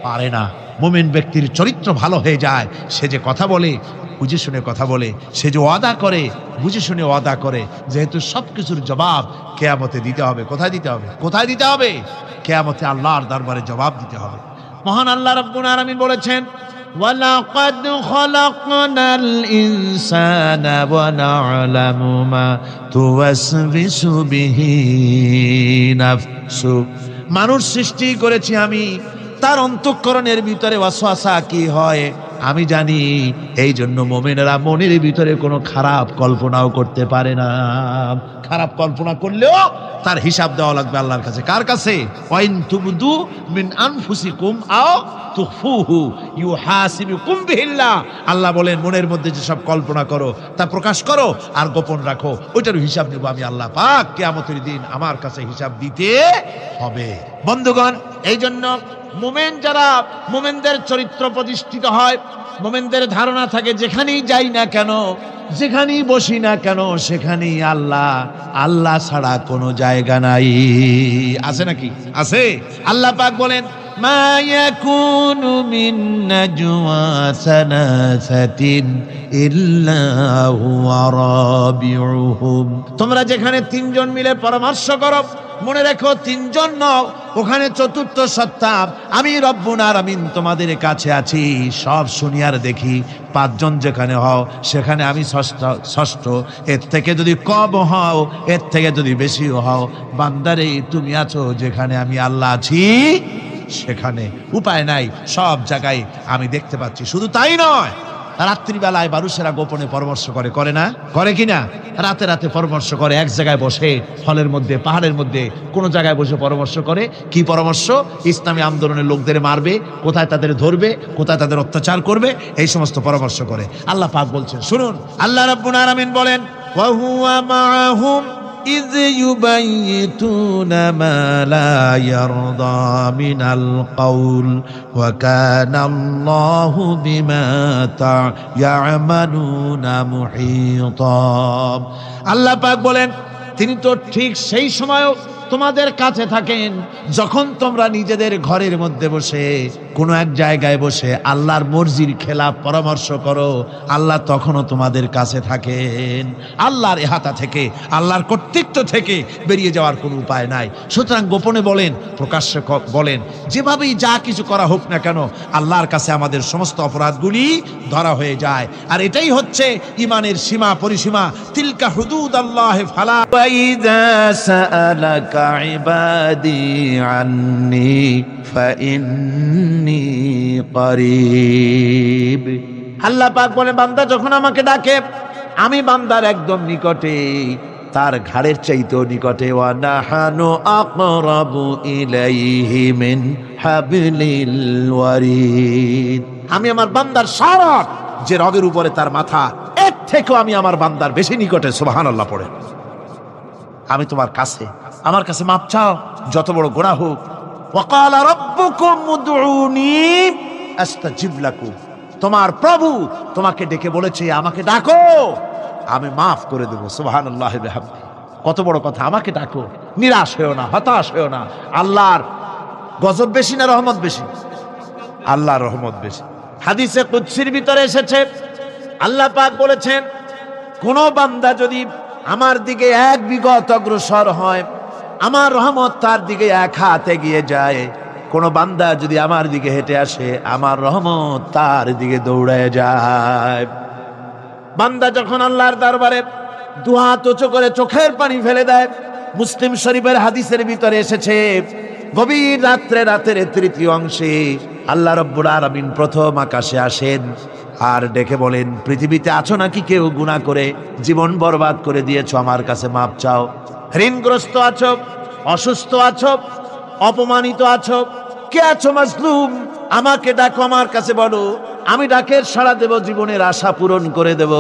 পারে না। মুমিন ব্যক্তির চরিত্র ভালো হয়ে যায়। সে যে কথা বলে বুঝে শুনে কথা বলে, সে যে ওয়াদা করে বুঝে শুনে ওয়াদা করে। যেহেতু সবকিছুর জবাব কিয়ামতে দিতে হবে। কোথায় দিতে হবে? কোথায় দিতে হবে? কিয়ামতে আল্লাহর দরবারে জবাব দিতে হবে। মহান আল্লাহ রাব্বুল আলামিন বলেছেন, ওয়ালাকাদ খালাকনাল ইনসানা ওয়া না'লামু মা তুওয়াসবিসু বিহি নাফসু। মানুষ সৃষ্টি করেছি আমি, তার অন্তঃকরণের ভিতরে ওয়াসওয়াসা কি হয় আমি জানি। এই জন্য মুমিনেরা মনের ভিতরে কোনো খারাপ কল্পনাও করতে পারে না। খারাপ কল্পনা করলেও তার হিসাব দেওয়া লাগবে আল্লাহর কাছে। কার কাছে? ওয়াইন তুবদু মিন আনফুসিকুম আও তুখফুহু ইউহাসিবুকুম বিহিল্লাহ। আল্লাহ বলেন, মনের মধ্যে যে সব কল্পনা করো তা প্রকাশ করো আর গোপন রাখো, ওইটার হিসাব নেব আমি আল্লাহ পাক। কিয়ামতের দিন আমার কাছে হিসাব দিতে হবে। বন্ধুগণ, এই জন্য মুমিন যারা, মুমিনদের চরিত্র প্রতিষ্ঠিত হয়, মুমিনদের ধারণা থাকে যেখানেই যাই না কেন, যেখানেই বসি না কেন, সেখানেই আল্লাহ, আল্লাহ ছাড়া কোনো জায়গা নাই। আছে নাকি? আছে। আল্লাহ পাক বলেন, মা ইয়াকুনু মিন নাজওয়া সালাসাতিন ইল্লা হুয়া রাবিউহুম। তোমরা যেখানে তিনজন মিলে পরামর্শ করো, মনে রেখো তিনজন নও, ওখানে চতুর্থ সত্তা আমি রব্বুল আলামিন তোমাদের কাছে আছি। সব শুনি আর দেখি। পাঁচজন যেখানে হও সেখানে আমি ষষ্ঠ। এর থেকে যদি কম হও, এর থেকে যদি বেশি হও, বান্দারে তুমি আছো যেখানে আমি আল্লাহ আছি সেখানে। উপায় নাই, সব জায়গায় আমি দেখতে পাচ্ছি। শুধু তাই নয়, রাত্রিবেলায় মানুষেরা গোপনে পরামর্শ করে, করে না? করে কিনা? রাতে রাতে পরামর্শ করে, এক জায়গায় বসে, হলের মধ্যে, পাহাড়ের মধ্যে, কোন জায়গায় বসে পরামর্শ করে। কি পরামর্শ? ইসলামী আন্দোলনের লোকদের মারবে, কোথায় তাদের ধরবে, কোথায় তাদের অত্যাচার করবে, এই সমস্ত পরামর্শ করে। আল্লাহ পাক বলছেন, শুনুন, আল্লাহ রাব্বুল আলামিন বলেন, ওয়া হুয়া মাআহুম إذ يبيتون ما لا يرضى من القول وكان الله بما يعملون محيطا। আল্লাহ পাক বলেন, তিনি তো ঠিক সেই সময়ও তোমাদের কাছে থাকেন যখন তোমরা নিজেদের ঘরের মধ্যে বসে, কোনো এক জায়গায় বসে আল্লাহর মর্জির খেলাফ পরামর্শ করো। আল্লাহ তখনও তোমাদের কাছে থাকেন। আল্লাহর ইহাতা থেকে, আল্লাহর কর্তৃত্ব থেকে বেরিয়ে যাওয়ার কোনো উপায় নাই। সুতরাং গোপনে বলেন, প্রকাশ্যে বলেন, যেভাবেই যা কিছু করা হোক না কেন, আল্লাহর কাছে আমাদের সমস্ত অপরাধগুলি ধরা হয়ে যায়। আর এটাই হচ্ছে ঈমানের সীমা পরিসীমা। তিলকা হুদুদাল্লাহ ফালা ওয়াইদা সাআলাকা ইবাদি আন্নী ফাইন্নী করিব। আল্লাহ পাক বলে, বান্দা যখন আমাকে ডাকে, আমি বান্দার একদম নিকটে, তার ঘাড়ের চাইতেও নিকটে। ওয়া নাহানু আকরাবু ইলাইহি মিন হাবলিল ওয়ারিদ। আমি আমার বান্দার সারা যে রগের উপরে তার মাথা, এর থেকেও আমি আমার বান্দার বেশি নিকটে। সুবহানাল্লাহ পড়েন। আমি তোমার কাছে, আমার কাছে মাপ চাও, যত বড় গুনাহ হোক। ওয়াকালা রাব্বুকুম উদউনি আস্তাজিব লাকুম, তোমার প্রভু তোমাকে ডেকে বলেছে আমাকে ডাকো, আমি মাফ করে দেব। সুবহানাল্লাহ বিহামদি। কত বড় কথা, আমাকে ডাকো, নিরাশ হয়েও না, হতাশ হয়েও না। আল্লাহর গজব বেশি না রহমত বেশি? আল্লাহর রহমত বেশি। হাদিসে কুদসির ভিতরে এসেছে, আল্লাহ পাক বলেছেন, কোন বান্দা যদি আমার দিকে এক বিগত অগ্রসর হয়, আমার রহমত তার দিকে এক হাত এগিয়ে যায়। কোন বান্দা যদি আমার দিকে হেঁটে আসে, আমার রহমত তার দিকে দৌড়ায় যায়। বান্দা যখন আল্লাহর দরবারে দুহাত উঁচু করে চোখের পানি ফেলে দেয়, মুসলিম শরীফের হাদিসের ভিতরে এসেছে, গভীর রাত্রে, রাতের তৃতীয় অংশে আল্লাহ রাব্বুল আলামিন প্রথম আকাশে আসেন আর ডেকে বলেন, পৃথিবীতে আছো নাকি কেউ গুনাহ করে জীবন বরবাদ করে দিয়েছো, আমার কাছে মাপ চাও। ঋণগ্রস্ত আছো, অসুস্থ আছো, অপমানিত আছো, কে আছো মাজলুম, আমাকে ডাকো, আমার কাছে বলো, আমি ডাকের সাড়া দেব, জীবনের আশা পূরণ করে দেব।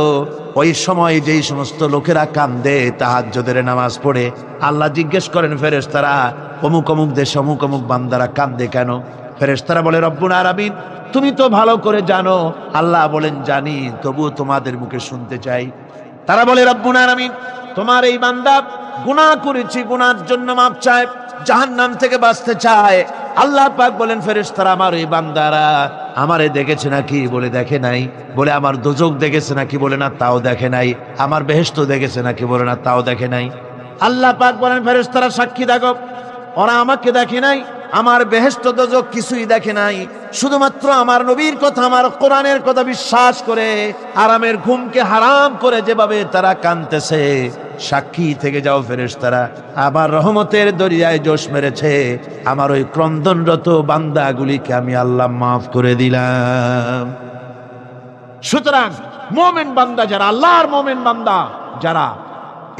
ওই সময় যেই সমস্ত লোকেরা কান্দে তাহাজ্জুদের নামাজ পড়ে, আল্লাহ জিজ্ঞেস করেন ফেরেশতারা, অমুক অমুক দেশ অমুক অমুক বান্দারা কান্দে কেন? ফেরেশতারা বলে, রব্বুল আলামিন তুমি তো ভালো করে জানো। আল্লাহ বলেন, জানি, তবুও তোমাদের মুখে শুনতে চাই। তারা বলে, রব্বুল আলামিন তোমার এই বান্দা গুনাহ করেছি, গুনার জন্য মাপ চায়, জাহান্নাম থেকে বাঁচতে চায়। আল্লাহ পাক বলেন, ফেরেশতারা আমার এই বান্দারা আমারে দেখেছে নাকি? বলে দেখে নাই। বলে আমার দোজখ দেখেছে নাকি? বলে না, তাও দেখে নাই। আমার বেহেশত দেখেছে নাকি? বলে না, তাও দেখে নাই। আল্লাহ পাক বলেন, ফেরেশতারা সাক্ষী থাকো, ওরা আমাকে দেখে নাই, আমার বেহেশত দোজখ কিছুই দেখে নাই, শুধুমাত্র আমার নবীর কথা, আমার কোরআনের কথা বিশ্বাস করে আরামের ঘুমকে হারাম করে যেভাবে তারা কাঁদতেছে, সাক্ষী থেকে যাও ফেরেশতারা, আমার রহমতের দরিয়ায় জোশ মেরেছে, আমার ওই ক্রন্দনরত বান্দাগুলিকে আমি আল্লাহ মাফ করে দিলাম। সুতরাং মুমিন বান্দা যারা, আল্লাহর মুমিন বান্দা যারা,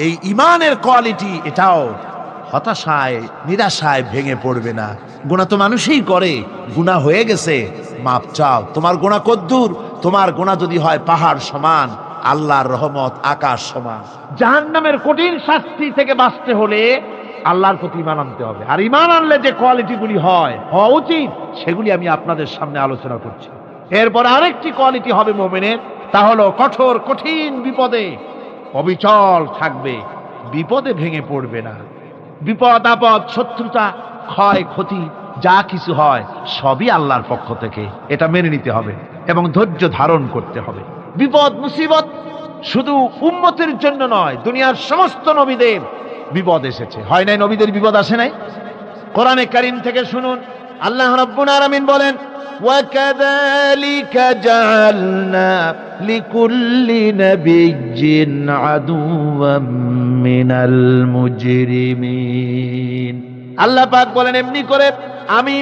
এই ইমানের কোয়ালিটি, এটাও হতাশায় নিরাশায় ভেঙে পড়বে না। গুনাহ তো মানুষই করে, গুনাহ হয়ে গেছে, মাপ চাও। তোমার গুনাহ কদ্দুর? তোমার গুনাহ যদি হয় পাহাড় সমান, আল্লাহর রহমত আকাশ সমান। জাহান্নামের কঠিন শাস্তি থেকে বাঁচতে হলে আল্লাহর প্রতি ঈমান আনতে হবে। আর ঈমান আনলে যে কোয়ালিটিগুলি হওয়া উচিত, সেগুলি আমি আপনাদের সামনে আলোচনা করছি। এরপর আরেকটি কোয়ালিটি হবে মুমিনের, তা হলো কঠোর কঠিন বিপদে অবিচল থাকবে, বিপদে ভেঙে পড়বে না। বিপদ আপদ, শত্রুতা, ক্ষয় ক্ষতি যা কিছু হয় সবই আল্লাহর পক্ষ থেকে, এটা মেনে নিতে হবে এবং ধৈর্য ধারণ করতে হবে। বিপদ মুসিবত শুধু উম্মতের জন্য নয়, দুনিয়ার সমস্ত নবীদের বিপদ এসেছে। হয় নাই নবীদের বিপদ আসে নাই? কোরআনে কারীম থেকে শুনুন, আল্লাহ রাব্বুল আলামিন বলেন, وَكَذَلِكَ جَعَلْنَا لِكُلِّ نَبِيٍّ عَدُوًّا مِّنَ الْمُجْرِمِينَ। আল্লাহ পাক বলেন, এমনি করে আমি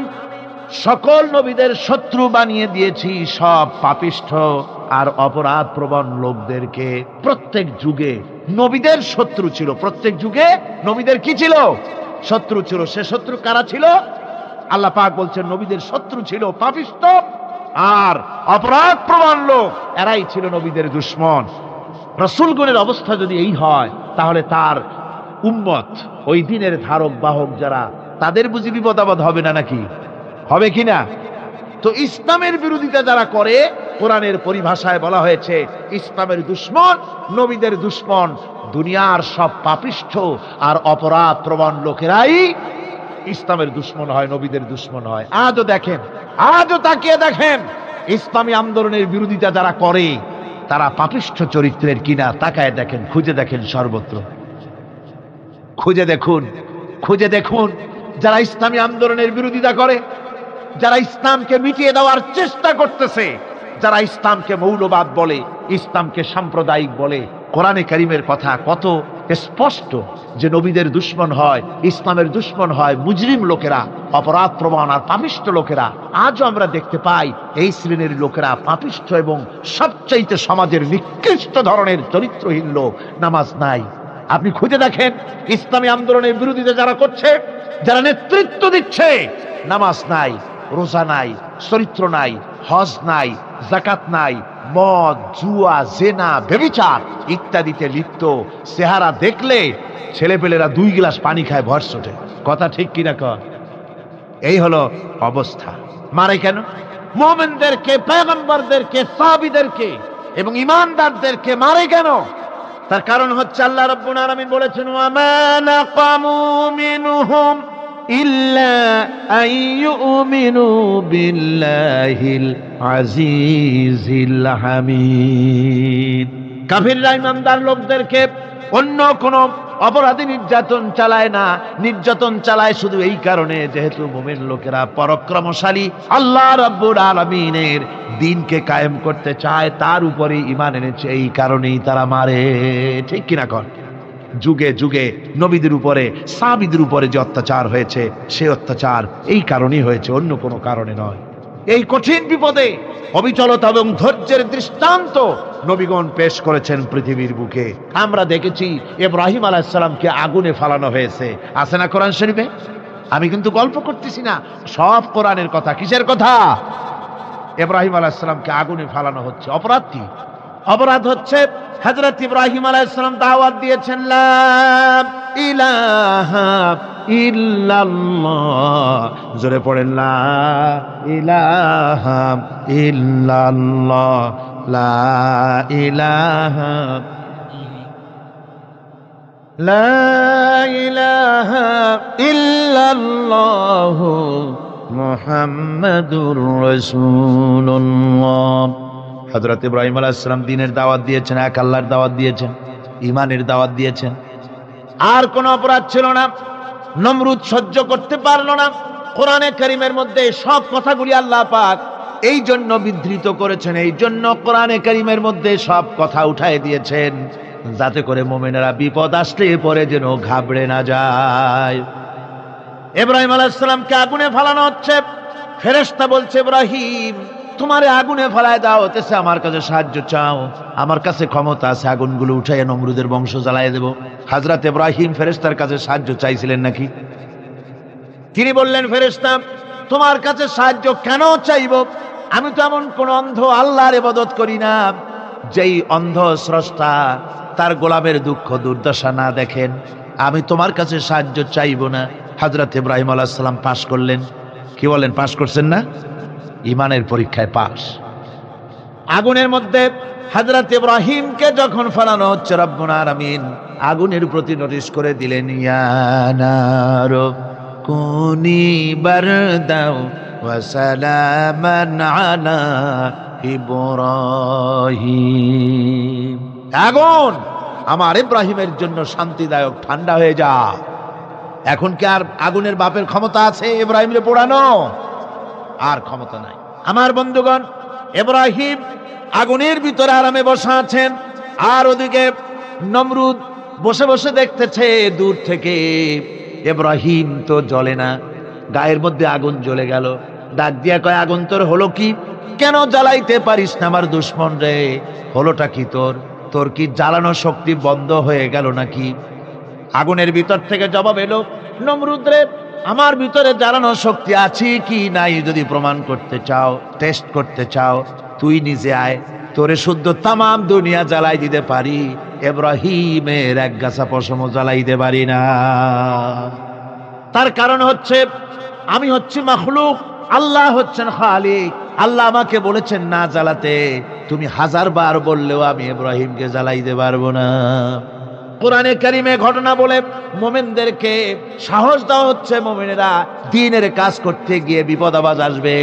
সকল নবীদের শত্রু বানিয়ে দিয়েছি সব পাপিষ্ঠ আর অপরাধ প্রবণ লোকদেরকে। প্রত্যেক যুগে নবীদের শত্রু ছিল, প্রত্যেক যুগে নবীদের কি ছিল? শত্রু ছিল। সে শত্রু কারা ছিল? আল্লাহ পাক বলছেন, নবীদের শত্রু ছিল পাপিষ্ঠ আর অপরাধ প্রবণ লোক, এরাই ছিল নবীদের দুশমন। রাসূলগণের অবস্থা যদি এই হয়, তাহলে তার উম্মত, ওই দিনের ধারক বাহক যারা, তাদের বুঝি বিপদ আপদ হবে না নাকি? হবে কিনা? তো ইসলামের বিরোধিতা যারা করে, কোরআনের পরিভাষায় বলা হয়েছে ইসলামের দুশমন, নবীদের দুশমন। দুনিয়ার সব পাপিষ্ঠ আর অপরাধ প্রবণ লোকেরাই ইসলামের দুশমন হয়, নবীদের দুশমন হয়। আজও দেখেন, আজও তাকিয়ে দেখেন, ইসলামী আন্দোলনের বিরোধিতা যারা করে, তারা পাপিষ্ঠ চরিত্রের কিনা তাকায় দেখেন, খুঁজে দেখেন, সর্বত্র খুঁজে দেখুন, খুঁজে দেখুন। যারা ইসলামী আন্দোলনের বিরোধিতা করে, যারা ইসলামকে মিটিয়ে দেওয়ার চেষ্টা করতেছে, যারা ইসলামকে মৌলবাদ বলে, ইসলামকে সাম্প্রদায়িক বলে, কোরআনে কারীমের কথা কত স্পষ্ট যে নবীদের দুশমন হয়, ইসলামের দুশমন হয় মুজরিম লোকেরা, অপরাধ প্রবণ আর পাপিষ্ঠ লোকেরা। আজও আমরা দেখতে পাই এই শ্রেণীর লোকেরা পাপিষ্ঠ এবং সবচাইতে সমাজের নিকৃষ্ট ধরনের চরিত্রহীন লোক। নামাজ নাই। আপনি খুঁজে দেখেন, ইসলামী আন্দোলনের বিরোধিতা যারা করছে, যারা নেতৃত্ব দিচ্ছে, নামাজ নাই, রোজা নাই, চরিত্র নাই, হজ নাই, যাকাত নাই, মদ, জুয়া, জেনা, ব্যভিচার ইত্যাদিতে লিপ্ত। চেহারা দেখলে ছেলেপেলেরা 2 গ্লাস পানি খায় ভরসটে। কথা ঠিক কিনা কর? এই হলো অবস্থা। মারে কেন? মুমিনদেরকে, পয়গম্বরদেরকে, সাহাবীদেরকে এবং ঈমানদারদেরকে মারে কেন? তার কারণ হচ্ছে আল্লাহ রাব্বুল আলামিন বলেছেন, ওয়া মা নাকামু মিনহুম ইল্লা আইয়ুমিনু বিল্লাহিল আজিজিল হামিদ। কাফিররা ঈমানদার লোকদেরকে অন্য কোন অপরাধী নির্যাতন চালায় না, নির্যাতন চালায় শুধু এই কারণে যেহেতু মুমিন লোকেরা পরাক্রমশালী, আল্লাহ রাব্বুল আলামিনের দ্বীনকে কায়েম করতে চায়, তার উপরে ঈমান এনেছে, এই কারণেই তারা মারে। ঠিক কিনা কর? যুগে যুগে নবীদের উপরে, সাহাবীদের উপরে যে অত্যাচার হয়েছে, সে অত্যাচার এই কারণেই হয়েছে, অন্য কোনো কারণে নয়। এই কঠিন বিপদে অবিচলতা এবং ধৈর্যের দৃষ্টান্ত নবীগণ পেশ করেছেন পৃথিবীর বুকে। আমরা দেখেছি ইব্রাহিম আলাইহিস সালামকে আগুনে ফালানো হয়েছে, আছে না কোরআন শরীফে? আমি কিন্তু গল্প করতেছি না, সব কোরআনের কথা। কিসের কথা? ইব্রাহিম আলাইহিস সালামকে আগুনে ফালানো হচ্ছে। অপরাধ কি? অপরাধ হচ্ছে হযরত ইব্রাহিম আলাইহিস সালাম দাওয়াত দিয়েছেন, লা ইলাহা ইল্লাল্লাহ। জোরে পড়েন, লা ইলাহা ইল্লাল্লাহ, লা ইলাহা, লা ইলাহা ইল্লাল্লাহ মুহাম্মাদুর রাসূলুল্লাহ। হযরত ইব্রাহিম আলাইহিস সালাম দ্বীনের দাওয়াত দিয়েছেন, এক আল্লাহর দাওয়াত দিয়েছেন, ঈমানের দাওয়াত দিয়েছেন। আর কোনো অপরাধ ছিল না। নমরুদ সহ্য করতে পারল না। কোরআনে কারীমের মধ্যে সব কথাগুলি আল্লাহ পাক এই জন্য বিধৃত করেছেন, এই জন্য কোরআনে কারীমের মধ্যে সব কথা উঠায় দিয়েছেন, যাতে করে মুমিনেরা বিপদ আসলে পরে যেন ঘাবড়ে না যায়। ইব্রাহিম আলাইহিস সালামকে আগুনে ফালানো হচ্ছে। ফেরেশতা বলছে, ইব্রাহিম তোমারে আগুনে ফালায় দাও, হতেছে আমার কাছে সাহায্য চাও, আমার কাছে ক্ষমতা আছে, আগুনগুলো উঠাইয়া নমরুদের বংশ জ্বালায় দেব। হযরত ইব্রাহিম ফেরেশতার কাছে সাহায্য চাইছিলেন নাকি? তিনি বললেন, ফেরেশতা তোমার কাছে সাহায্য কেন চাইব? আমি তো এমন কোন অন্ধ আল্লাহর ইবাদত করি না যেই অন্ধ স্রষ্টা তার গোলামের দুঃখ দুর্দশা না দেখেন। আমি তোমার কাছে সাহায্য চাইব না। হযরত ইব্রাহিম আলাইহিস সালাম পাশ করলেন। কি বলেন, পাশ করছেন না? ঈমানের পরীক্ষায় পাশ। আগুনের মধ্যে হযরত ইব্রাহিমকে যখন ফেলানো হচ্ছে, রব্বুল আলামিন আগুনের প্রতি নোটিশ করে দিলেন, ইয়া নারু কুনি বারদাও ওয়া সালামান আলা ইব্রাহিম। আগুন আমার ইব্রাহিমের জন্য শান্তিদায়ক, ঠান্ডা হয়ে যা। এখন কি আর আগুনের বাপের ক্ষমতা আছে ইব্রাহিমকে পোড়ানো? আর ক্ষমতা নাই। আমার বন্ধুগণ, ইব্রাহিম আগুনের ভিতরে আরামে বসে আছেন, আর ওদিকে নমরুদ বসে বসে দেখতেছে দূর থেকে। ইব্রাহিম তো জ্বলে না, গায়ের মধ্যে আগুন জ্বলে গেল। ডাক দিয়া কয়, আগুন তোর হলো কি? কেন জ্বালাইতে পারিস না আমার দুশ্মন রে? হলোটা কি তোর? তোর কি জ্বালানো শক্তি বন্ধ হয়ে গেল নাকি? আগুনের ভিতর থেকে জবাব এলো, নমরুদ রে, আমার ভিতরে জ্বালানো শক্তি আছে কি নাই যদি প্রমাণ করতে চাও, টেস্ট করতে চাও, তুই নিজে আয়, তোরে শুদ্ধ তামাম দুনিয়া জ্বালাই দিতে পারি, ইব্রাহিমের এক গাছা পশমও জ্বালাই দিতে পারি না। তার কারণ হচ্ছে আমি হচ্ছি মাখলুক, আল্লাহ হচ্ছেন খালিক। আল্লাহ আমাকে বলেছেন না জ্বালাতে, তুমি 1000 বার বললেও আমি ইব্রাহিমকে জ্বালাইতে পারবো না। কোরআনে কারিমে ঘটনা বলে মুমিনদেরকে সাহস দেওয়া হচ্ছে, মুমিনেরা দ্বীনের কাজ করতে গিয়ে বিপদ আবাজ আসবে,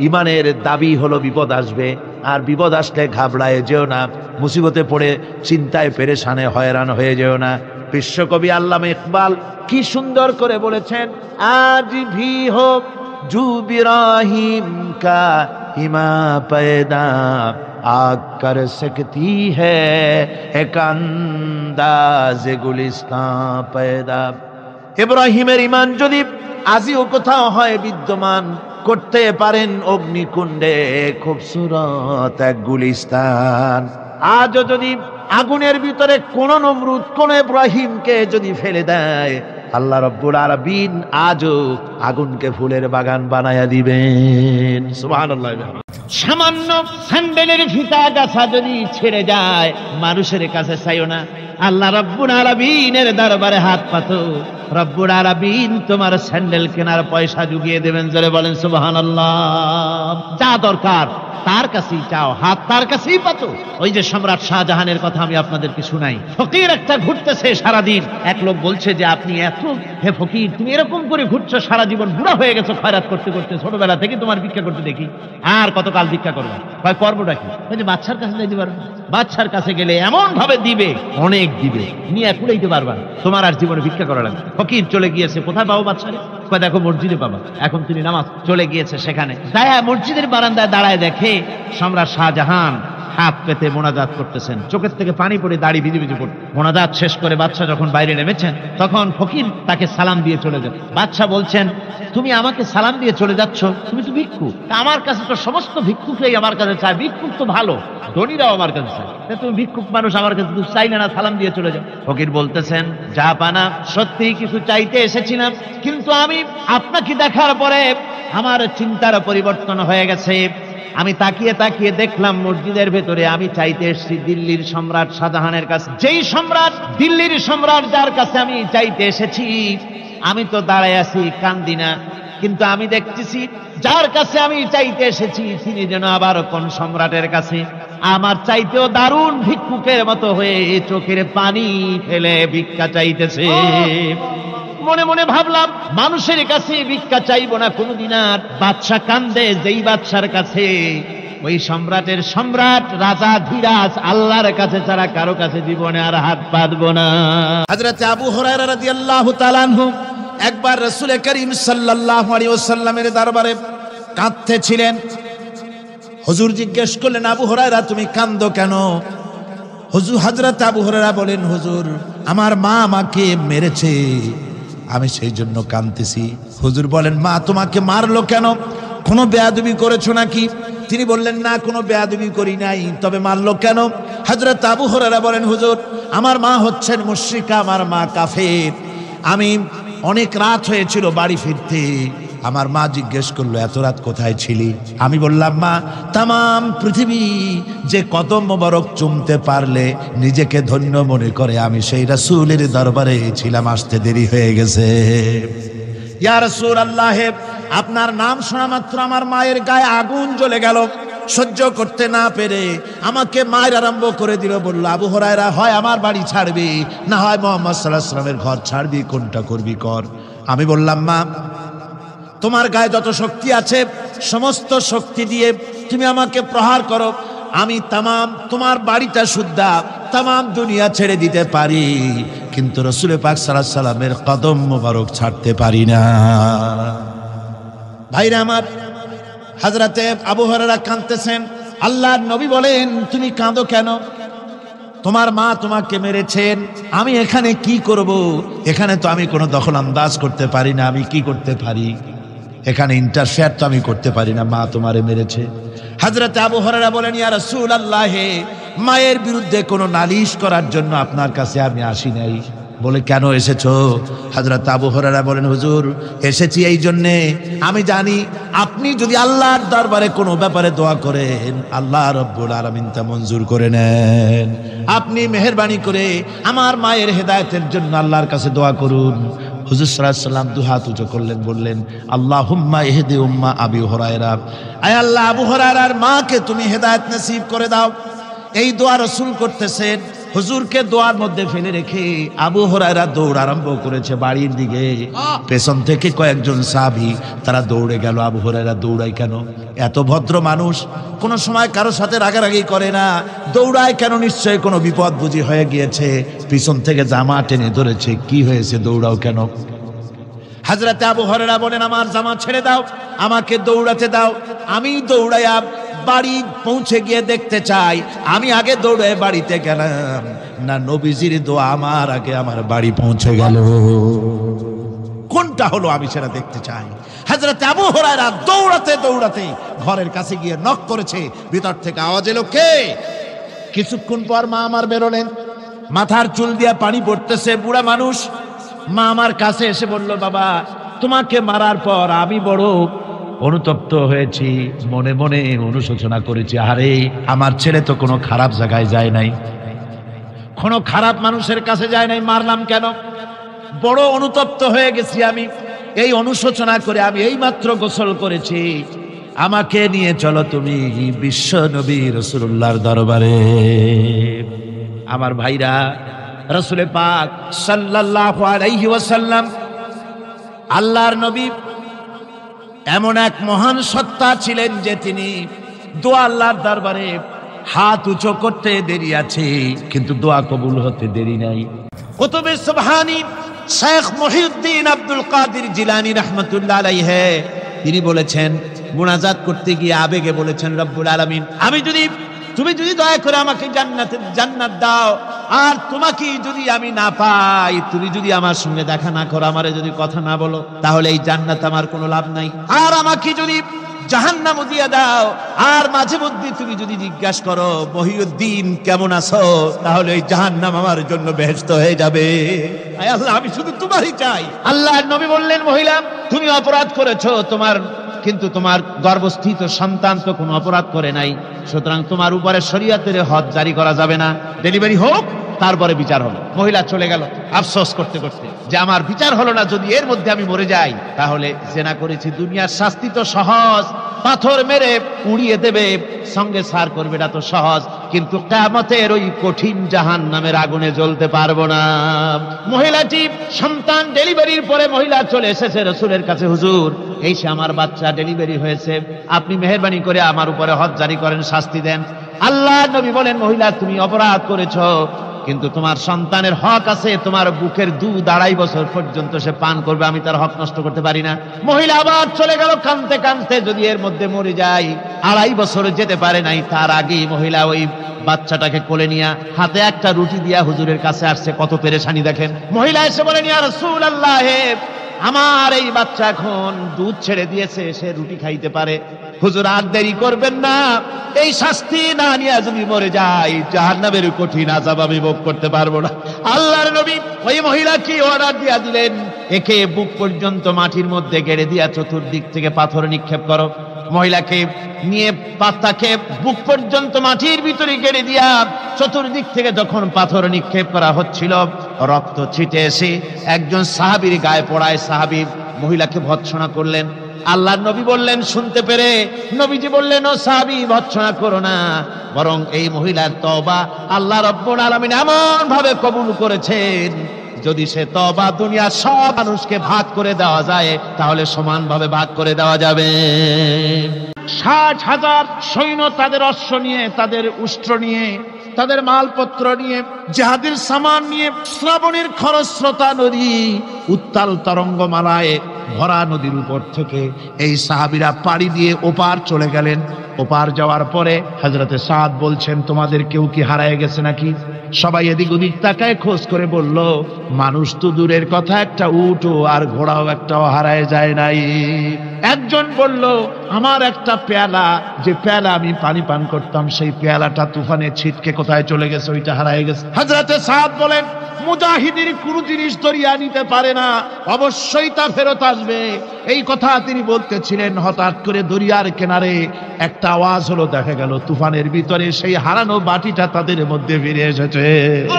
ঈমানের দাবি হলো বিপদ আসবে, আর বিপদ আসলে ঘাবড়ায় যেও না, মুসিবতে পড়ে চিন্তায় পেরেশানে হয়রান হয়ে যেও না। বিশ্বকবি আল্লামা ইকবাল কি সুন্দর করে বলেছেন, আজ ভি হো জু ইব্রাহিম কা হিমা পয়দা आग कर सकती है एक अंदाज गुलिस्तान पैदा। ইব্রাহিমের ঈমান যদি আজিও কোথাও হয় বিদ্যমান, করতে পারেন অগ্নিকুণ্ডে খুবসুরত এক গুলিস্তান। আজও যদি আগুনের ভিতরে কোন নমরুদ কোন ইব্রাহিমকে যদি ফেলে দেয়, আল্লাহ রাব্বুল আলামিন আজও আগুনকে ফুলের বাগান বানায়া দিবেন। সুবহানাল্লাহ। সামান্য স্যান্ডেলের ফিতা গাছা যদি ছেড়ে যায়, মানুষের কাছে চাইও না, আল্লাহ রব্বুল আলামিনের দরবারে হাত পাতো। রব্বুল আলামিন তোমার স্যান্ডেল কেনার পয়সা জুগিয়ে দেবেন। জোরে বলেন সুবহানাল্লাহ। যা দরকার তার কাছেই চাও, হাত তার কাছেই পাতো। ওই যে সম্রাট শাহজাহানের কথা আমি আপনাদেরকে শুনাই। ফকির একটা ঘুরতেছে সারাদিন। এক লোক বলছে যে আপনি এত, হে ফকির তুমি এরকম করে ঘুরছো সারা জীবন, বুড়া হয়ে গেছো খয়রাত করতে করতে, ছোটবেলা থেকে তোমার ভিক্ষা করতে দেখি, আর কতকাল ভিক্ষা করবে? ভাই করবোটা কি? যে বাচ্চার কাছে যাইতে পারবে, বাচ্চার কাছে গেলে এমন ভাবে দিবে, অনেক দিবে, নিয়ে কুড়াইতে পারবা, তোমার আর জীবনে ভিক্ষা করা লাগবে। ফকির চলে গিয়েছে, কোথায় পাবো বাচ্চারে? দেখো মসজিদে পাবা। এখন তিনি নামাজ চলে গিয়েছে সেখানে, মসজিদের বারান্দায় দাঁড়ায় দেখে সম্রাট শাহজাহান হাত পেতে মোনাজাত করতেছেন, চোখের থেকে পানি পড়ে দাড়ি ভিজে ভিজে পড়ে। মোনাজাত শেষ করে বাদশা যখন বাইরে নেমেছেন, তখন ফকির তাকে সালাম দিয়ে চলে যান। বাদশা বলছেন, তুমি আমাকে সালাম দিয়ে চলে যাচ্ছ, তুমি তো ভিক্ষুক, আমার কাছে তো সমস্ত ভিক্ষুকই আমার কাছে চায়, ভিক্ষুক তো ভালো, ধনীরাও আমার কাছে চায়, তুমি ভিক্ষুক মানুষ আমার কাছে তুমি চাইলে না, সালাম দিয়ে চলে যাও। ফকির বলতেছেন, যা পানা সত্যি কিছু চাইতে এসেছিলাম, কিন্তু আমি আপনাকে দেখার পরে আমার চিন্তার পরিবর্তন হয়ে গেছে। আমি তাকিয়ে তাকিয়ে দেখলাম মসজিদের ভেতরে আমি চাইতে এসেছি দিল্লির সম্রাট শাহজাহানের কাছে। যেই সম্রাট, দিল্লির সম্রাট যার কাছে আমি চাইতে এসেছি, আমি তো দাঁড়ায় আছি কান্দি না, কিন্তু আমি দেখতেছি যার কাছে আমি চাইতে এসেছি তিনি যেন আবার কোন সম্রাটের কাছে আমার চাইতেও দারুণ ভিক্ষুকের মতো হয়ে চোখের পানি ফেলে ভিক্ষা চাইতেছে। মনে মনে ভাবলাম, মানুষের কাছে ভিক্ষা চাইবো না কোনদিন আর। বাদশা কান্দে যেই বাদশার কাছে, ওই সম্রাটের সম্রাট রাজা ধীরাজ আল্লাহর কাছে ছাড়া কারো কাছে জীবনে আর হাত পাতবো না। হযরত আবু হুরায়রা রাদিয়াল্লাহু তাআলা আনহু একবার রাসূল করিম সাল্লাল্লাহু আলাইহি ওয়াসাল্লামের দরবারে কাঁদতেছিলেন। হুজুর জিজ্ঞেস করলেন, আবু হুরায়রা তুমি কাঁদো কেন? হযরত আবু হুরায়রা বলেন, হুজুর আমার মা আমাকে মেরেছে, আমি সেই জন্য কাঁদতেছি। হুজুর বলেন, মা তোমাকে মারলো কেন? কোনো বেয়াদবি করেছো নাকি? তিনি বললেন, না কোনো বেয়াদবি করি নাই, তবে মারলো কেন? হযরত আবু হুরায়রা বলেন, হুজুর আমার মা হচ্ছেন মুশরিকা, আমার মা কাফের। আমি অনেক রাত হয়েছিল বাড়ি ফিরতে, আমার মা জিজ্ঞেস করলো এত রাত কোথায় ছিলি? আমি বললাম, মা তাম পৃথিবী যে কদম মোবারক চুমতে পারলে নিজেকে ধন্য মনে করে, আমি সেই রাসূলের দরবারে ছিলাম, আসতে দেরি হয়ে গেছে। ইয়া রাসূলুল্লাহ, আপনার নাম শোনা মাত্র আমার মায়ের গায়ে আগুন জ্বলে গেল। সহ্য করতে না পেরে আমাকে মায়ের আরম্ভ করে দিল। বলল, আবু হুরায়রা হয় আমার বাড়ি ছাড়বি, না হয় মুহাম্মদ সাল্লাল্লাহু আলাইহি ওয়াসাল্লামের ঘর ছাড়বি, কোনটা করবি কর। আমি বললাম, মা তোমার গায়ে যত শক্তি আছে সমস্ত শক্তি দিয়ে তুমি আমাকে প্রহার করো, আমি তোমার বাড়িটা সুদ্ধা তাম দুনিয়া ছেড়ে দিতে পারি, কিন্তু রাসূল পাক সাল্লাল্লাহু আলাইহি ওয়াসাল্লামের কদম মোবারক ছাড়তে পারি না। ভাইরা আমার, হযরতে আবু হুরায়রা কাঁদতেছেন। আল্লাহর নবী বলেন, তুমি কাঁদো কেন? তোমার মা তোমাকে মেরেছেন, আমি এখানে কি করব? এখানে তো আমি কোনো দখল আন্দাজ করতে পারি না, আমি কি করতে পারি? এখানে ইন্টারফেয়ার তো আমি করতে পারি না, মা তোমারে মেরেছে। হযরত আবু হুরায়রা বলেন, ইয়া রাসূলুল্লাহ, মায়ের বিরুদ্ধে কোনো নালিশ করার জন্য আপনার কাছে আমি আসি নাই। বলে, কেন এসেছো? হযরত আবু হুরায়রা বলেন, হুজুর এসেছি এই জন্যে, আমি জানি আপনি যদি আল্লাহর দরবারে কোনো ব্যাপারে দোয়া করেন, আল্লাহ রাব্বুল আলামিন তা মঞ্জুর করে নেন। আপনি মেহেরবানি করে আমার মায়ের হেদায়েতের জন্য আল্লাহর কাছে দোয়া করুন। হুজুর সাল্লাল্লাহু আলাইহি ওয়াসাল্লাম দু হাত উঁচু করলেন, বললেন, আল্লাহুম্মা ইহদি উম্মা আবি হুরায়রা, আয় আল্লাহ আবু হুরায়রার মাকে তুমি হেদায়েত নসিব করে দাও। এই দোয়া রাসূল করতেছেন। হুজুরকে দোয়ার মধ্যে ফেলে রেখে আবু হুরায়রা দৌড় আরম্ভ করেছে বাড়ির দিকে। পেছন থেকে কয়েকজন সাহাবী তারা দৌড়ে গেল। আবু হুরায়রা দৌড়ায় কেন? এত ভদ্র মানুষ, কোনো সময় কারোর সাথে রাগারাগি করে না, দৌড়ায় কেন? নিশ্চয়ই কোনো বিপদ বুঝি হয়ে গিয়েছে, পিছন থেকে জামা টেনে ধরেছে, কি হয়েছে, দৌড়াও কেন? হযরত আবু হুরায়রা বলেন, আমার জামা ছেড়ে দাও, আমাকে দৌড়াতে দাও, আমি দৌড়াইয়া বাড়ি পৌঁছে গিয়ে দেখতে চাই আমি আগে দৌড়ে বাড়িতে গেলাম না নবীজির দোয়া আমার আগে আমার বাড়ি পৌঁছে গেল, কোনটা হলো আমি সেটা দেখতে চাই। হযরত আবু হুরায়রা দৌড়াতে দৌড়াতে ঘরের কাছে গিয়ে নক করেছে। ভিতর থেকে আওয়াজ এলো, কে? কিছুক্ষণ পর মা আমার বেরোলেন, মাথার চুল দিয়ে পানি পড়তেছে, বুড়া মানুষ। মা আমার কাছে এসে বলল, বাবা তোমাকে মারার পর আমি বড় অনুতপ্ত হয়েছি, মনে মনে অনুশোচনা করেছি, আরে আমার ছেলে তো কোনো খারাপ জায়গায় যায় নাই, কোনো খারাপ মানুষের কাছে যায় নাই, মারলাম কেন? বড় অনুতপ্ত হয়ে গেছি আমি। এই অনুশোচনা করে আমি এইমাত্র গোসল করেছি, আমাকে নিয়ে চলো তুমি বিশ্ব নবী রাসূলুল্লাহর দরবারে। আমার ভাইরা, রাসূলে পাক সাল্লাল্লাহু আলাইহি ওয়াসাল্লাম আল্লাহর নবী এমন এক মহান সত্তা ছিলেন যে তিনি দোয়া আল্লাহর দরবারে হাত উঁচু করতে দেরি আছে, কিন্তু দোয়া কবুল হতে দেরি নাই। কুতুবে সুবহানি শেখ মহিউদ্দিন আব্দুল কাদের জিলানী রাহমাতুল্লাহ আলাইহি তিনি বলেছেন, মুনাজাত করতে গিয়ে আবেগে বলেছেন, রব্বুল আলামিন, তুমি যদি দয়া করে আমাকে জান্নাত দাও, আর তোমাকে যদি আমি না পাই, তুমি যদি আমার সঙ্গে দেখা না করো, আমারে যদি কথা না বলো, তাহলে এই জান্নাত আমার কোনো লাভ নাই। আর আমাকে যদি জাহান্নাম দিয়ে দাও, আর মাঝে মধ্যে তুমি যদি জিজ্ঞাসা করো মহিউদ্দিন কেমন আছো, তাহলে এই জাহান্নাম আমার জন্য বেহেশত হয়ে যাবে। আয় আল্লাহ, আমি শুধু তোমারই চাই। আল্লাহর নবী বললেন, মহিলা তুমি অপরাধ করেছো, কিন্তু তোমার গর্ভস্থিত সন্তান তো কোনো অপরাধ করে নাই, সুতরাং তোমার উপরে শরীয়তের হদ জারি করা যাবে না, ডেলিভারি হোক, তারপরে বিচার হলো। মহিলা চলে গেল আফসোস করতে করতে যে আমার বিচার হলো না, যদি এর মধ্যে আমি মরে যাই তাহলে জেনা করেছি, দুনিয়ার শাস্তি তো সহজ, পাথর মেরে উড়িয়ে দেবে, সঙ্গে সার করবে, এটা তো সহজ, কিন্তু কিয়ামতের ওই কঠিন জাহান্নামের আগুনে জ্বলতে পারবো না। মহিলাটি সন্তান ডেলিভারির পরে মহিলা চলে এসেছে রাসূলের কাছে, হুজুর এই সে আমার বাচ্চা ডেলিভারি হয়েছে, আপনি মেহেরবানি করে আমার উপরে হদ জারি করেন, শাস্তি দেন। আল্লাহ নবী বলেন, মহিলা তুমি অপরাধ করেছো, কিন্তু তোমার সন্তানের হক আছে, তোমার বুকের দুধ 2.5 বছর পর্যন্ত সে পান করবে, আমি তার হক নষ্ট করতে পারি না। মহিলা আবার চলে গেল কাঁদতে কাঁদতে, যদি এর মধ্যে মরে যায়, 2.5 বছর যেতে পারে নাই, তার আগেই মহিলা ওই বাচ্চাটাকে কোলে নিয়ে হাতে একটা রুটি দিয়া হুজুরের কাছে আসছে, কত পেরেশানি দেখেন। মহিলা এসে বলেন, ইয়া রাসূলুল্লাহ, আমার এই বাচ্চা এখন দুধ ছেড়ে দিয়েছে, সে রুটি খাইতে পারে, হুজুর আর দেরি করবেন না, এই শাস্তি না নিয়ে যদি মরে যায়, জাহান্নামের কঠিন আযাব আমি ভোগ করতে পারবো না। আল্লাহর নবী ওই মহিলাকে অর্ডার দিয়া দিলেন, একে বুক পর্যন্ত মাটির মধ্যে গেড়ে দিয়া চতুর্দিক থেকে পাথর নিক্ষেপ করো। মহিলাকে নিয়ে পাতাকে বুক পর্যন্ত মাটির ভিতরে গেড়ে দিয়া চতুর্দিক থেকে যখন পাথর নিক্ষেপ করা হচ্ছিল, রক্ত ছিটে এসে একজন সাহাবীর গায়ে পড়ায়, সাহাবী মহিলাকে ভৎসনা করলেন। আল্লাহর নবী বললেন, শুনতে পেরে নবীজি বললেন, ও সাহাবী ভৎসনা করো না, বরং এই মহিলার তওবা আল্লাহ রাব্বুল আলামিন এমন ভাবে কবুল করেছেন, যদি সে তওবা দুনিয়ার সব মানুষকে ভাগ করে দেওয়া যায়, তাহলে সমানভাবে ভাগ করে দেওয়া যাবে। 60,000 সৈন্য তাদের অশ্ব নিয়ে, তাদের উষ্ট্র নিয়ে, তাদের মালপত্র নিয়ে, জিহাদের সামান নিয়ে শ্রাবণের খরস্রোতা নদী, উত্তাল তরঙ্গমালায় ভরা নদীর উপর থেকে এই সাহাবীরা পাড়ি দিয়ে ওপার চলে গেলেন। ওপার যাওয়ার পরে হযরতে সাদ বলছেন, তোমাদের কেউ কি হারায় গেছে নাকি? সবাই এদিক ওদিক তাকায় খোঁজ করে বলল, মানুষ তো দূরের কথা, একটা উট আর ঘোড়াও একটাও হারায় যায় নাই। একজন বলল, আমার একটা পেয়ালা, যে পেয়ালা আমি পানি পান করতাম, সেই পেয়ালাটা তুফানে ছিটকে কোথায় চলে গেছে, ওইটা হারায় গেছে। হযরতে সাদ বলেন, মুজাহিদের কোনো জিনিস দরিয়া নিতে পারে না, অবশ্যই তা ফেরত আসবে। এই কথা তিনি বলতেছিলেন, হঠাৎ করে দরিয়ার কিনারে একটা আওয়াজ হলো, দেখা গেল তুফানের ভিতরে সেই হারানো বাটিটা তাদের মধ্যে ফিরে এসেছে।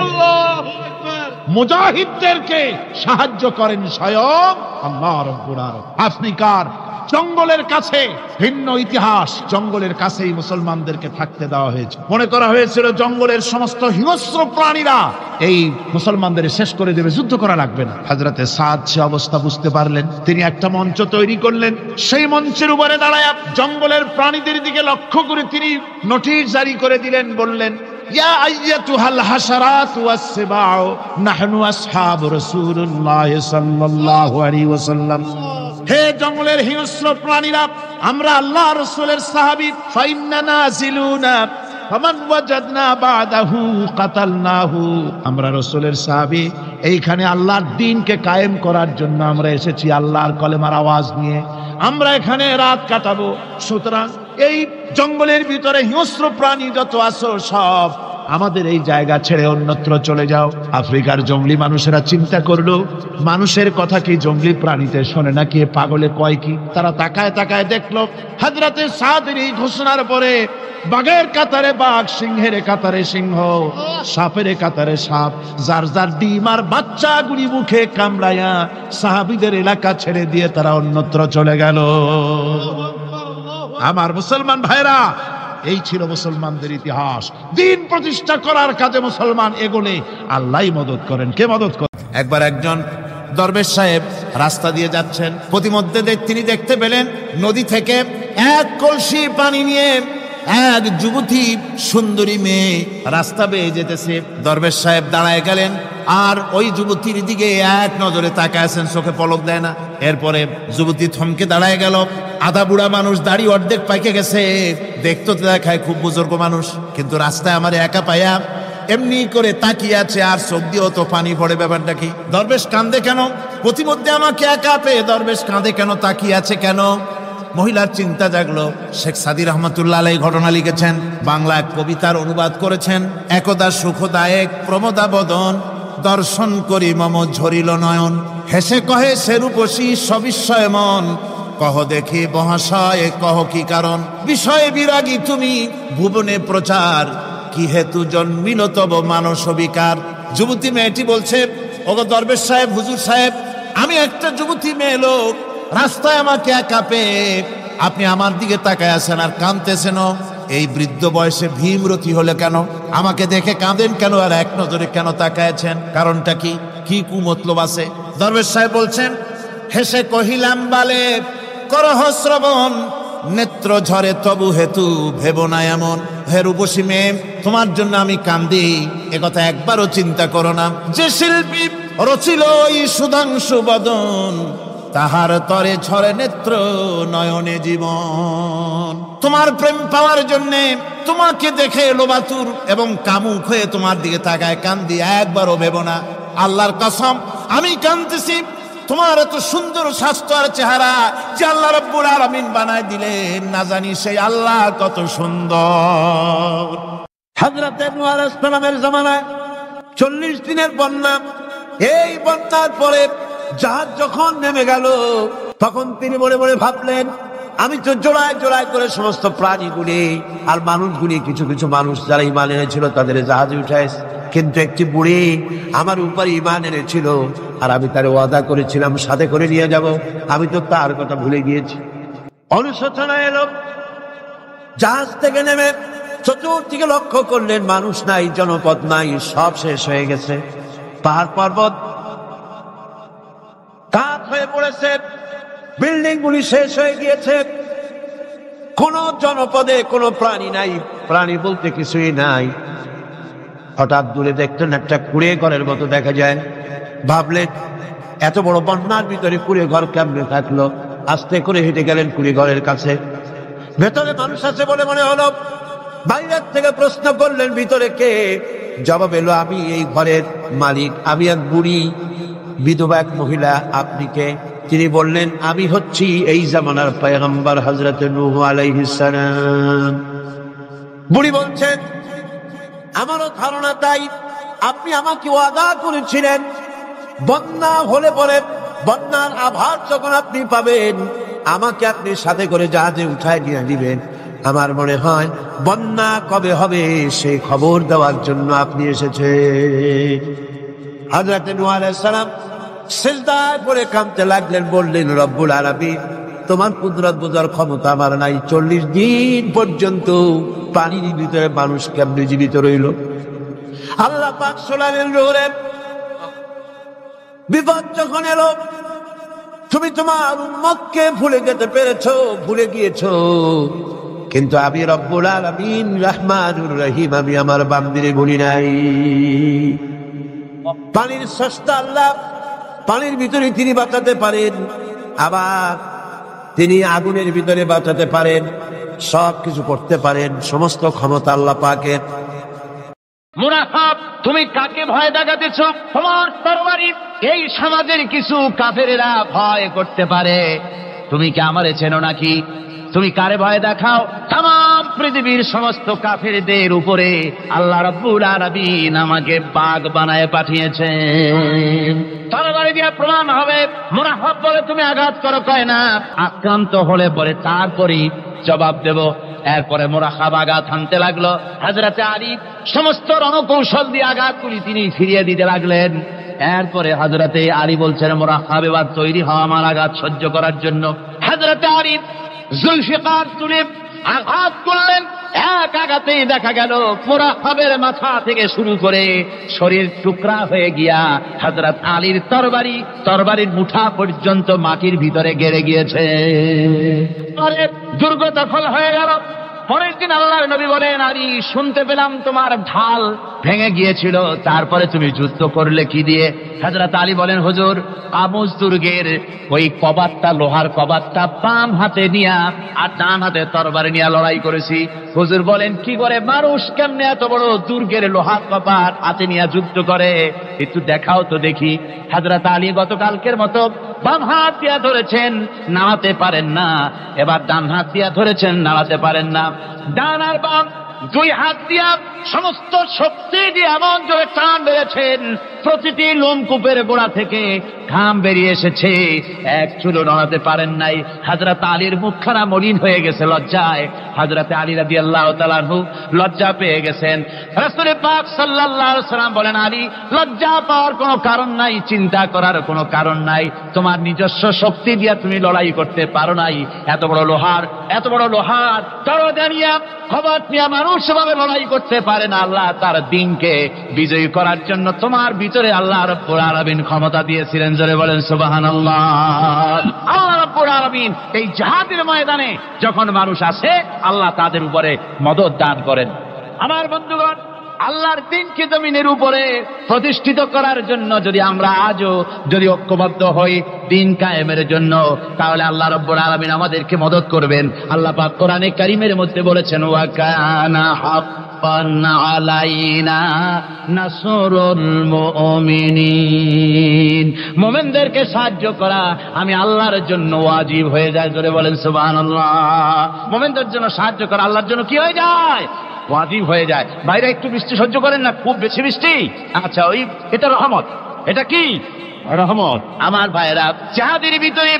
আল্লাহু আকবার! মুজাহিদদেরকে সাহায্য করেন স্বয়ং আল্লাহ রাব্বুল আলামিন। আফ্রিকার জঙ্গলের কাছে ভিন্ন ইতিহাস, জঙ্গলের কাছেই মুসলমানদেরকে থাকতে দেওয়া হয়েছে। মনে করা হয়েছিল জঙ্গলের সমস্ত হিংস্র প্রাণীরা এই মুসলমানদের শেষ করে দেবে, যুদ্ধ করা লাগবে না। হযরতে সাদ সে অবস্থা বুঝতে পারলেন, তিনি একটা মঞ্চ তৈরি করলেন। সেই মঞ্চের উপরে দাঁড়ায় জঙ্গলের প্রাণীদের দিকে লক্ষ্য করে তিনি নোটিশ জারি করে দিলেন, বললেন, ইয়া আইয়াতুহাল হাশারাত ওয়াস সিবাউ নাহনু আসহাবু রাসূলুল্লাহ সাল্লাল্লাহু আলাইহি ওয়াসাল্লাম। হে জঙ্গলের হিংস্র প্রাণীরা, আমরা আল্লাহ রাসূলের সাহাবী, ফাইন্না নাজিলুনা ফামান ওয়াজাদনা বাদাহু কাতালনাহু। আমরা রাসূলের সাহাবী, এইখানে আল্লাহর দ্বীনকে কায়েম করার জন্য আমরা এসেছি, আল্লাহর কলেমার আওয়াজ নিয়ে আমরা এখানে রাত কাটাবো। সুতরাং এই জঙ্গলের ভিতরে হিংস্র প্রাণী যত আছো সব আমাদের এই জায়গা ছেড়ে অন্যত্র চলে যাও। আফ্রিকার জঙ্গলি মানুষেরা চিন্তা করলো, মানুষের কথা কি জঙ্গলি প্রাণীতে শোনে নাকি, পাগলে কয় কি? তারা তাকায় তাকায় দেখলো হযরতে সাদের এই ঘোষণার পরে বাঘের কাতারে বাঘ, সিংহের কাতারে সিংহ, সাপের কাতারে সাপ, যার যার ডিম আর বাচ্চাগুলি মুখে কামড়াইয়া সাহাবীদের এলাকা ছেড়ে দিয়ে তারা অন্যত্র চলে গেল। আমার মুসলমান ভাইরা, এই ছিল মুসলমানদের ইতিহাস। দিন প্রতিষ্ঠা করার কাজে মুসলমান এগোলে আল্লাহই মদত করেন। কে মদত করেন? একবার একজন দরবেশ সাহেব রাস্তা দিয়ে যাচ্ছেন, প্রতিমধ্যে তিনি দেখতে পেলেন নদী থেকে এক কলসি পানি নিয়ে এক যুবতী সুন্দরী মেয়ে রাস্তা বেয়ে যেতেছে। দরবেশ সাহেব দাঁড়ায় গেলেন আর ওই যুবতীর দিকে এক নজরে তাকায় আছেন, চোখে পলক দেয় না। এরপরে যুবতী থমকে দাঁড়ায় গেল। আধা বুড়া মানুষ, দাড়ি অর্ধেক পাইকে গেছে, দেখতে দেখায় খুব বুজুর্গ মানুষ, কিন্তু রাস্তায় আমার একা পায়া এমনি করে তাকিয়ে আছে আর চোখ দিয়েও তো পানি পড়ে। ব্যাপারটা কি? দরবেশ কাঁদে কেন? প্রতিমধ্যে আমাকে একা পেয়ে দরবেশ কাঁদে কেন, তাকিয়ে আছে কেন? মহিলার চিন্তা জাগলো। শেখ সাদী রহমতুল্লাহ আলাইহি ঘটনা লিখেছেন, বাংলা এক কবিতার অনুবাদ করেছেন। একদা সুখদায়ক প্রমোদা বদন, দর্শন করি মম ঝরিল নয়ন, হেসে কহে সে রূপসী সবিস্ময় মন, কহ দেখি মহাশয় কহ কি কারণ, বিষয়ে বিরাগী তুমি ভুবনে প্রচার, কি হেতু জন্মিল তব মানস বিকার। যুবতী মেয়েটি বলছে, ওগো দরবেশ সাহেব, হুজুর সাহেব, আমি একটা যুবতী মেয়ে লোক, রাস্তায় আমাকে একা পেয়ে আপনি আমার দিকে তাকায় আছেন আর কাঁদতেছেন। এই বৃদ্ধ বয়সে ভীমরতি হলে কেন? আমাকে দেখে কাঁদেন কেন আর এক নজরে কেন তাকায়ছেন? কারণটা কি? কি কুমতলব আছে? দরবেশ সাহেব বলছেন, হেসে কহিলাম বালে করহ শ্রবণ, নেত্র ঝরে তবু হেতু ভেব না এমন। হে রূপসী মেয়ে, তোমার জন্য আমি কান্দি, একথা একবারও চিন্তা করো না। যে শিল্পী রচিল ওই সুধাংশু বদন, তাহার তরে ঝরে নেত্র নয়নে জীবন। তোমার প্রেম পাওয়ার জন্য তোমাকে দেখে লোবাতুর এবং কামুক হয়ে তোমার দিকে তাকায় কান্দি, একবারও ভেব না। আল্লাহর কসম, আমি কাঁদতেছি তোমার এত সুন্দর স্বাস্থ্য আর চেহারা যে আল্লাহ রাব্বুল আলামিন বানায় দিলেন, না জানি সেই আল্লাহ কত সুন্দর। হযরত নূহ আলাইহিস সালামের জামানায় 40 দিনের বন্যা। এই বন্যার পরে জাহাজ যখন নেমে গেল, তখন তিনি মনে মনে ভাবলেন, আমি তো জোড়ায় জোড়ায় করে সমস্ত প্রাণীগুলি আর মানুষগুলি, কিছু কিছু মানুষ যারা ঈমান এনেছিল তাদের জাহাজে উঠাইছে, কিন্তু একটি বুড়ি আমার উপর ঈমান এনেছিল আর আমি তার ওয়াদা করেছিলাম সাথে করে নিয়ে যাব, আমি তো তার কথা ভুলে গিয়েছি। অনুশোচনা এলো। জাহাজ থেকে নেমে চতুর্দিকে লক্ষ্য করলেন, মানুষ নাই, জনপদ নাই, সব শেষ হয়ে গেছে। পাহাড় পর্বত কাঠ হয়ে পড়েছে, বিল্ডিং গুলি শেষ হয়ে গিয়েছে, কোন জনপদে কোনো প্রাণী নাই, প্রাণী বলতে কিছুই নাই। হঠাৎ দূরে দেখলেন একটা কুড়ে ঘরের মতো দেখা যায়। ভাবলেন, এত বড় বন্যার ভিতরে কুড়ে ঘর কেমনে থাকলো? আস্তে করে হেঁটে গেলেন কুড়ে ঘরের কাছে। ভেতরে মানুষ আছে বলে মনে হলো। বাইরের থেকে প্রশ্ন করলেন, ভিতরে কে? জবাব এলো, আমি এই ঘরের মালিক, আমি এক বুড়ি বিধবা এক মহিলা। আপনি কে? তিনি বললেন, আমি হচ্ছি এই জামানার পয়গম্বর হযরত নূহ আলাইহিস সালাম। বুড়ি বলছেন, আমারও ধারণা তাই। আপনি আমাকে ওয়াদা করেছিলেন বন্যা হলে পরে, বন্যার আভার যখন আপনি পাবেন, আমাকে আপনি সাথে করে জাহাজে উঠায় নিয়ে দিবেন। আমার মনে হয় বন্যা কবে হবে সেই খবর দেওয়ার জন্য আপনি এসেছেন। হযরত নূহ আলাইহিস সালাম সিজদায় পড়ে কাঁদতে লাগলেন, বললেন, রব্বুল আলামিন, তোমার কুদরত বোঝার ক্ষমতা আমার নাই। 40 দিন পর্যন্ত পানির ভিতরে মানুষ কেমনে জীবিত রইল? আল্লাহ পাক শোনালেন, রোরে বিপদ যখন এলো, তুমি তোমার উম্মতকে ভুলে যেতে পেরেছো, ভুলে গিয়েছো, কিন্তু আমি রব্বুল আলামিন রহমানুর রহিম, আমি আমার বান্দিরে ভুলি নাই। পানির স্রষ্টা আল্লাহ, পানির ভিতরে তিনি বাঁচাতে পারেন, আবার তিনি আগুনের ভিতরে বাঁচাতে পারেন, সব কিছু করতে পারেন, সমস্ত ক্ষমতা আল্লাহ পাকের। মুনাফিক, তুমি কাকে ভয় দেখাতেছ? তোমার তরবারি এই সমাজের কিছু কাফেরেরা ভয় করতে পারে। তুমি কি আমারে চেনো নাকি? তুমি কারে ভয় দেখাও? তাম পৃথিবীর সমস্ত কাফেরদের উপরে আল্লাহ রাব্বুল আলামিন আমাকে বাঘ বানায় পাঠিয়েছেন। তরবারি দিয়ে প্রমাণ হবে। মুনাফিক বলে তুমি আঘাত করো, কয় না, আক্রান্ত হলে পরে তারপরই জবাব দেব। এরপরে মুরাখাব আঘাত হানতে লাগলো। হযরতে আলী সমস্ত রণকৌশল দিয়ে আঘাতগুলি তিনি ফিরিয়ে দিতে লাগলেন। এরপরে হযরতে আলী বলছেন, মুরাখাব এবার তৈরি হও আমার আঘাত সহ্য করার জন্য। হযরতে আলী জুলফিকার তুলে আঘাত করলেন। এক আঘাতেই দেখা গেল মুরাখাবের মাথা থেকে শুরু করে শরীর টুকরা হয়ে গিয়া হযরত আলীর তরবারির মুঠা পর্যন্ত মাটির ভিতরে গেড়ে গিয়েছে। পরে দুর্গ দখল হয়ে গেল। পরের দিন আল্লাহর নবী বলেন, আলী শুনতে পেলাম তোমার ঢাল ভেঙে গিয়েছিল, তারপরে তুমি যুদ্ধ করলে কি দিয়ে? হযরত আলী বলেন, হুজুর কামুজ দুর্গের ওই কবাতটা, লোহার কবাতটা বাম হাতে নিয়া আর ডান হাতে তরবারি নিয়ে লড়াই করেছি। হুজুর বলেন, কি করে মানুষ কেমনে এত বড় দুর্গের লোহার কবাত হাতে নিয়ে যুদ্ধ করে? একটু দেখাও তো দেখি। হযরত আলী গতকালকের মতো বাম হাত দিয়া ধরেছেন, নাড়াতে পারেন না। এবার ডান হাত দিয়া ধরেছেন, নাড়াতে পারেন না। ডান আর বাম দুই হাত দিয়া সমস্ত শক্তি দিয়ে এমন জোরে টান বেড়েছেন, প্রতিটি লোমকূপের গোড়া থেকে ঘাম বেরিয়ে এসেছে, এক চুলো নড়াতে পারেন নাই। হযরত আলীর মুখখানা মলিন হয়ে গেছে লজ্জায়। হযরত আলী রাদিয়াল্লাহু তাআলা আনহু লজ্জা পেয়ে গেছেন। রাসূল পাক সাল্লাল্লাহু আলাইহি ওয়াসাল্লাম বলেন, আলী লজ্জা পাওয়ার কোনো কারণ নাই, চিন্তা করার কোনো কারণ নাই। তোমার নিজস্ব শক্তি দিয়ে তুমি লড়াই করতে পারো নাই। এত বড় লোহার দরজা নিয়ে খবর নিয়ে মানুষ সেভাবে লড়াই করতে পারে না। আল্লাহ তার দিনকে বিজয়ী করার জন্য তোমার ভিতরে আল্লাহ রাব্বুল আলামিন ক্ষমতা দিয়েছিলেন। জোরে বলেন সুবহানাল্লাহ। আল্লাহ রাব্বুল আলামিন এই জিহাদের ময়দানে যখন মানুষ আসে, আল্লাহ তাদের উপরে মদদ দান করেন। আমার বন্ধুগণ, আল্লাহর দিনকে জমিনের উপরে প্রতিষ্ঠিত করার জন্য আমরা আজও ঐক্যবদ্ধ হই দিন কায়েমের জন্য, তাহলে আল্লাহ রাব্বুল আলামিন আমাদেরকে মদদ করবেন। আল্লাহ পাক কোরআনে কারীমের মধ্যে বলেছেন, ওয়া কানা হাক্কান আলাইনা নাসরুল মুমিনিন। মুমিনদেরকে সাহায্য করা আমি আল্লাহর জন্য ওয়াজিব হয়ে যায়। জোরে বলেন সুবহানাল্লাহ। মুমিনদের জন্য সাহায্য করা আল্লাহর জন্য কি হয়ে যায়? ওয়াজিব হয়ে যায়। বাইরে একটু বৃষ্টি সহ্য করেন না, খুব বেশি বৃষ্টি, আচ্ছা এটা রহমত। এটা কি রহমত? আমার ভাইরা, জিহাদের ভিতরে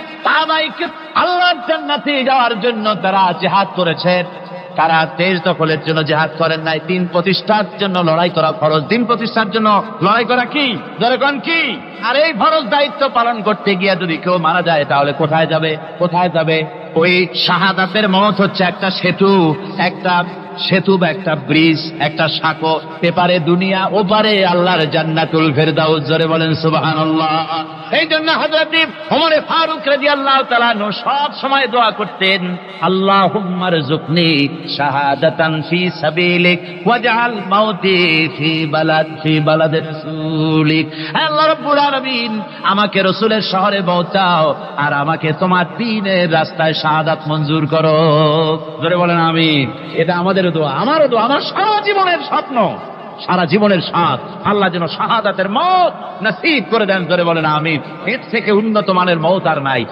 আল্লাহর জান্নাতে যাওয়ার জন্য তারা জিহাদ করেছেন। তারা দেশ দখলের জন্য জিহাদ করেন নাই, দিন প্রতিষ্ঠার জন্য লড়াই করা ফরজ। দিন প্রতিষ্ঠার জন্য লড়াই করা কি? জনগণ কি? আর এই ফরজ দায়িত্ব পালন করতে গিয়ে যদি কেউ মারা যায়, তাহলে কোথায় যাবে? ওই শাহাদাতের মত হচ্ছে একটা সেতু বা একটা ব্রিজ, একটা সাঁকো, এপারে দুনিয়া, ওপারে আল্লাহর জান্নাতুল ফেরদাউস। জোরে বলেন সুবহানাল্লাহ। এই জন্য হযরত ওমর ফারুক রাদিয়াল্লাহু তাআলা সব সময় দোয়া করতেন, আল্লাহুম্মা রযুকনি শাহাদাতান ফি সাবিলিক ওয়াজআল মাউতি ফি বালাদি রাসূলিক। আল্লাহ রাব্বুল আলামিন, আমাকে রাসূলের শহরে পৌঁছাও আর আমাকে তোমার দ্বীনের রাস্তায় শাহাদাত মঞ্জুর করো। জোরে বলেন আমিন। এটা আমাদের দোয়া, আমারও দোয়া, আমার সারা জীবনের স্বপ্ন, সারা জীবনের স্বাদ, আল্লাহ যেন শাহাদাতের মওত নসিব করে দেন। জোরে বলেন আমিন। এর থেকে উন্নত মানের মওত আর নাই।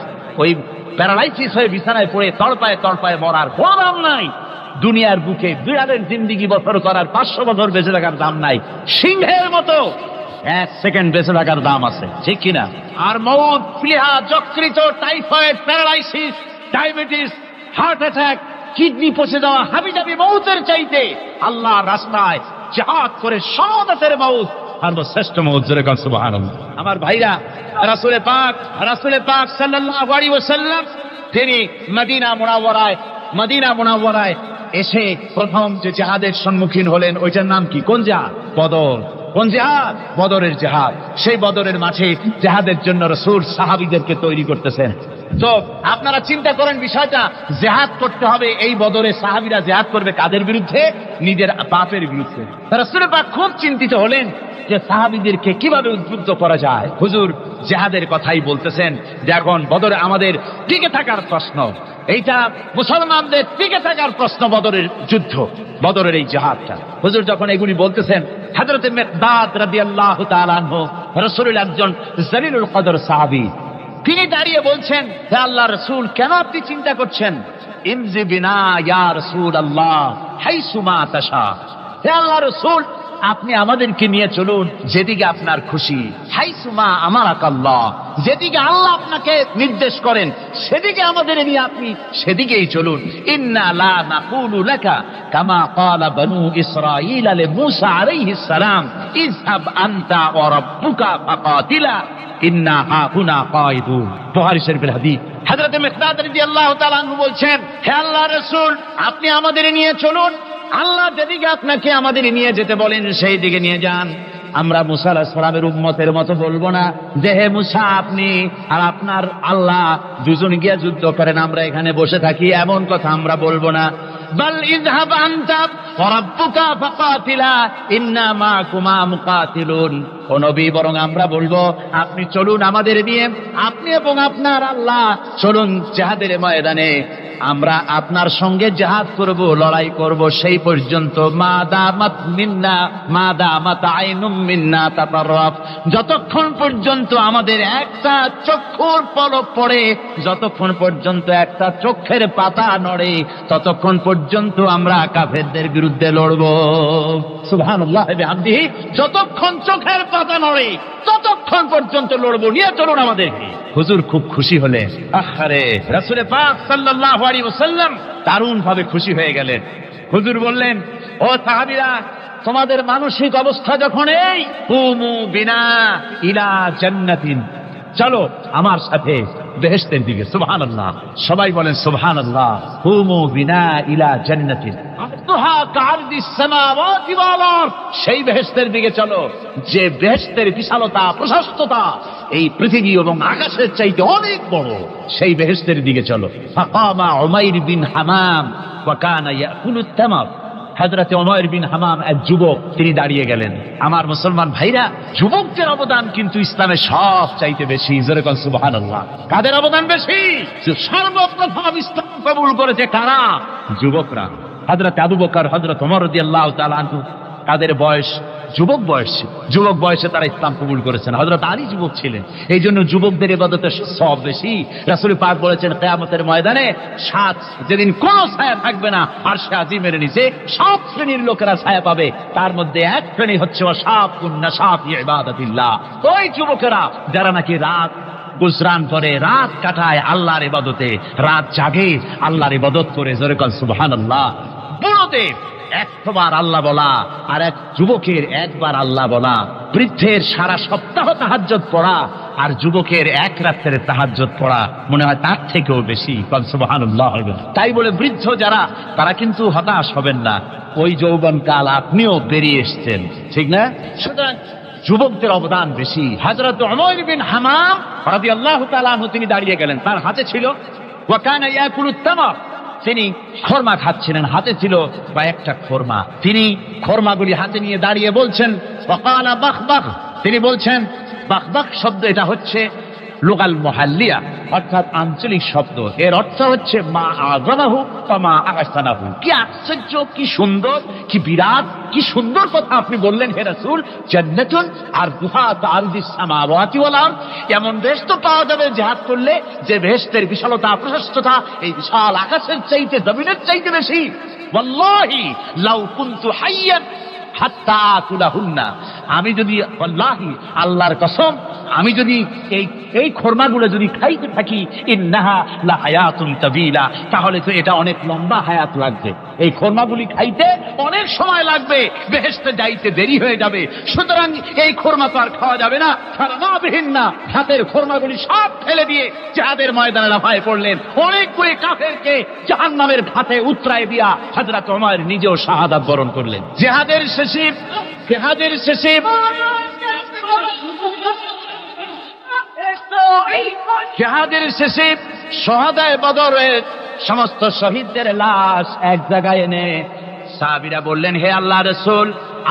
ওই প্যারালাইসিস হয়ে বিছানায় পড়ে তড়পায় মরার কোনো দাম নাই। দুনিয়ার বুকে দুনিয়ার জিন্দেগি বছর করার 500 বছর বেঁচে থাকার দাম নাই। সিংহের মতো 1 সেকেন্ড বেঁচে থাকার দাম আছে, ঠিক কিনা? আর মওত, প্লীহা, যকৃত, typhoid, paralysis, diabetes, heart attack, kidney পচে যাওয়া, হাবিজাবি মওতের চাইতে আল্লাহর রাস্তায় জিহাদ করে শাহাদাতের মওত সর্বশ্রেষ্ঠ মওত। জোরে বলেন সুবহানাল্লাহ। আমার ভাইরা, রাসূল পাক সাল্লাল্লাহু আলাইহি ওয়াসাল্লাম তিনি মদিনা মুনাওয়ারায় এসে প্রথম যে জিহাদের সম্মুখীন হলেন, ওইটার নাম কি? কোন জিহাদ? বদর। কোন জিহাদ? বদরের জিহাদ। সেই বদরের মাঠে জিহাদের জন্য রাসূল সাহাবীদেরকে তৈরি করতেছেন। তো আপনারা চিন্তা করেন বিষয়টা, জিহাদ করতে হবে। এই বদরে সাহাবীরা জিহাদ করবে কাদের বিরুদ্ধে? নিজের বাপের বিরুদ্ধে। রাসূল পাক খুব চিন্তিত হলেন যে সাহাবীদেরকে কিভাবে উদ্বুদ্ধ করা যায়। হুজুর জিহাদের কথাই বলতেছেন যে এখন বদরে আমাদের টিকে থাকার প্রশ্ন, এইটা মুসলমানদের টিকে থাকার প্রশ্ন, বদরের যুদ্ধ, বদরের এই জিহাদটা। হুজুর যখন এগুলি বলতেছেন, হযরতে মিকদাদ রাদিয়াল্লাহু তাআলা আনহু রাসূলের একজন জলিলুল কদর সাহাবী, তিনি দাঁড়িয়ে বলছেন, হে আল্লাহ রসুল, কেন আপনি চিন্তা করছেন? ইমজি বিনা ইয়া রাসূলুল্লাহ হাইসু মা তাশা। হে আল্লাহ রসুল, আপনি আমাদেরকে নিয়ে চলুন যেদিকে আপনার খুশি। হাইসুমা আমারাকাল্লাহ, যেদিকে আল্লাহ আপনাকে নির্দেশ করেন সেদিকে আমাদের নিয়ে আপনি সেদিকেই চলুন। ইন্না লা নাকুলু লাকা কামা ক্বালা বনু ইসরাঈল লিমূসা আলাইহিস সালাম ইযহাব আনতা ওয়া রাব্বুকা ফাকাতিলা ইন্না হাহুনা কায়িদুন। বুখারী শরীফের হাদিস। হযরত মিকদাদ রাদিয়াল্লাহু তাআলা আনহু বলছেন, হে আল্লাহর রাসূল, আপনি আমাদের নিয়ে চলুন, আল্লাহ যেদিকে আপনাকে আমাদের নিয়ে যেতে বলেন সেই দিকে নিয়ে যান। আমরা মুসা আলাইহিস সালামের উম্মতের মতো বলবো না যে হে মুসা আপনি আর আপনার আল্লাহ দুজন গিয়ে যুদ্ধ করেন, আমরা এখানে বসে থাকি, এমন কথা আমরা বলবো না। বাল ইযহাব আনতা ওয়া রাব্বুকা ফাকাতিলা ইন্না মাআকুমা মুকাতিলুন। ও নবী, বরং আমরা বলবো আপনি চলুন আমাদের নিয়ে, আপনি এবং আপনার আল্লাহ চলুন জিহাদের ময়দানে, আমরা আপনার সঙ্গে জিহাদ করব, লড়াই করব সেই পর্যন্ত। মা দামাত মিন্না মা দামাত আইনুম মিন্না তাতাররাফ, যতক্ষণ পর্যন্ত আমাদের একটা চক্ষুর পলক পড়ে, যতক্ষণ পর্যন্ত একটা চোখের পাতা নড়ে, ততক্ষণ পর্যন্ত আমরা কাফেরদের বিরুদ্ধে লড়ব। সুবহানাল্লাহ ওয়া বিহামদিহি। যতক্ষণ চোখের পাতা নড়ে ততক্ষণ পর্যন্ত লড়ব, নিয়ে চলুন আমাদেরকে। হুজুর খুব খুশি হলেন। আহারে, রাসূল পাক সাল্লাল্লাহু আলাইহি ওয়াসাল্লাম দারুণ ভাবে খুশি হয়ে গেলেন। হুজুর বললেন, ও সাহাবীরা, তোমাদের মানসিক অবস্থা যখন এই, কুমু বিনা ইলা জান্নাতিন, চলো আমার সাথে বেহেশতের দিকে। সুবহানাল্লাহ, সবাই বলেন সুবহানাল্লাহ। কুমু বিনা ইলা জান্নাতিন আরদুহা কাআরদিস সামাওয়াতি ওয়াল আরদ, সেই বেহেশতের দিকে চলো যে বেহেশতের বিশালতা প্রশস্ততা এই পৃথিবী এবং আকাশের চাইতে অনেক বড়, সেই বেহেশতের দিকে চলো। ফাকামা উমাইর বিন হামাম ওয়া কানা ইয়াকুলুত তামার। হযরত উমাইর বিন হামাম এক যুবক, তিনি দাঁড়িয়ে গেলেন। আমার মুসলমান ভাইরা, যুবকদের অবদান কিন্তু ইসলামে সব চাইতে বেশি। জোরে বলেন সুবহানাল্লাহ। কাদের অবদান বেশি? সর্বপ্রথম ইসলাম কবুল করেছে কারা? যুবকরা। হযরত আবু বকর, হযরত ওমর রাদিয়াল্লাহু তাআলা আনহু, তাদের বয়স যুবক বয়স, যুবক বয়সে তারা ইসলাম কবুল করেছেন। হযরত আলী যুবক ছিলেন, এই জন্য যুবকদের ইবাদতের সব বেশি। রাসূল পাক বলেছেন, কিয়ামতের ময়দানে যেদিন কোনো ছায়া থাকবে না, আরশে আজিমের নিচে 7 শ্রেণীর লোকেরা ছায়া পাবে। তার মধ্যে এক শ্রেণী হচ্ছে ওয়াশাবুন নাশাত ফি ইবাদাতিল্লাহ, ওই যুবকেরা যারা নাকি রাত গুজরান করে, রাত কাটায় আল্লাহর ইবাদতে, রাত জাগে আল্লাহর ইবাদত করে। জোরে বলেন সুবহানাল্লাহ। বুড়োদের একবার আল্লাহ বলা আর এক যুবকের একবার আল্লাহ বলা, বৃদ্ধের সারা সপ্তাহ তাহাজ্জুদ পড়া আর যুবকের এক রাতের তাহাজ্জুদ পড়া মনে হয় তার থেকেও বেশি। সুবহানাল্লাহ। তাই বলে বৃদ্ধ যারা, তারা কিন্তু হতাশ হবেন না, ওই যৌবনকাল আপনিও বেরিয়ে এসছেন, ঠিক না? সুতরাং যুবকদের অবদান বেশি। হযরত উমাইর বিন হামাম রাদিয়াল্লাহু তাআলা আনহু, তিনি দাঁড়িয়ে গেলেন, তার হাতে ছিল ওয়া কানা ইয়াকুলুত তামার, তিনি খরমা খাচ্ছিলেন, হাতে ছিল কয়েকটা খরমা। তিনি খরমাগুলি হাতে নিয়ে দাঁড়িয়ে বলছেন ওয়াকালা বাখবাখ, তিনি বলছেন, বাখবাখ শব্দ এটা হচ্ছে লুগাল মুহাল্লিয়া, অর্থাৎ আঞ্চলিক শব্দ। এর অর্থ হচ্ছে মা আযমাহু ওয়া মা আহসানাহু। কি আশ্চর্য, কি সুন্দর, কি বিরাট, কি সুন্দর কথা আপনি বললেন হে রাসূল। জান্নাতুন আরদুহা কাআরদিস সামাওয়াতি ওয়াল আরদ, এমন দেশ তো পাওয়া যাবে জিহাদ করলে যে বেহেশতের বিশালতা প্রশস্ততা এই বিশাল আকাশের চাইতে, জমিনের চাইতে বেশি। ওয়াল্লাহি লাউ কুনতু হাইয়ান হাত্তা আকুলাহুন্না, আমি যদি, ওয়াল্লাহি আল্লাহর কসম, আমি যদি এই খরমাগুলো যদি খাইতে থাকি, ইন্নাহা লা হায়াতুন তাবিলা, তাহলে তো এটা অনেক লম্বা হায়াত লাগবে। এই খরমাগুলি খাইতে অনেক সময় লাগবে, বেহেশতে যাইতে দেরি হয়ে যাবে। সুতরাং এই খরমা তো আর খাওয়া যাবে না। ফারামাবিহিন না, হাতের খরমাগুলি সব ফেলে দিয়ে জিহাদের ময়দানে লাফায় পড়লেন। অনেকগুলি কাফেরকে জাহান্নামের ঘাটে উতরায় দিয়া হযরত ওমর নিজেও শাহাদাত বরণ করলেন। জিহাদের শেষে শহাদায়ে বদরের সমস্ত শহীদদের লাশ এক জায়গায় এনে সাহাবীরা বললেন, হে আল্লাহর রাসূল,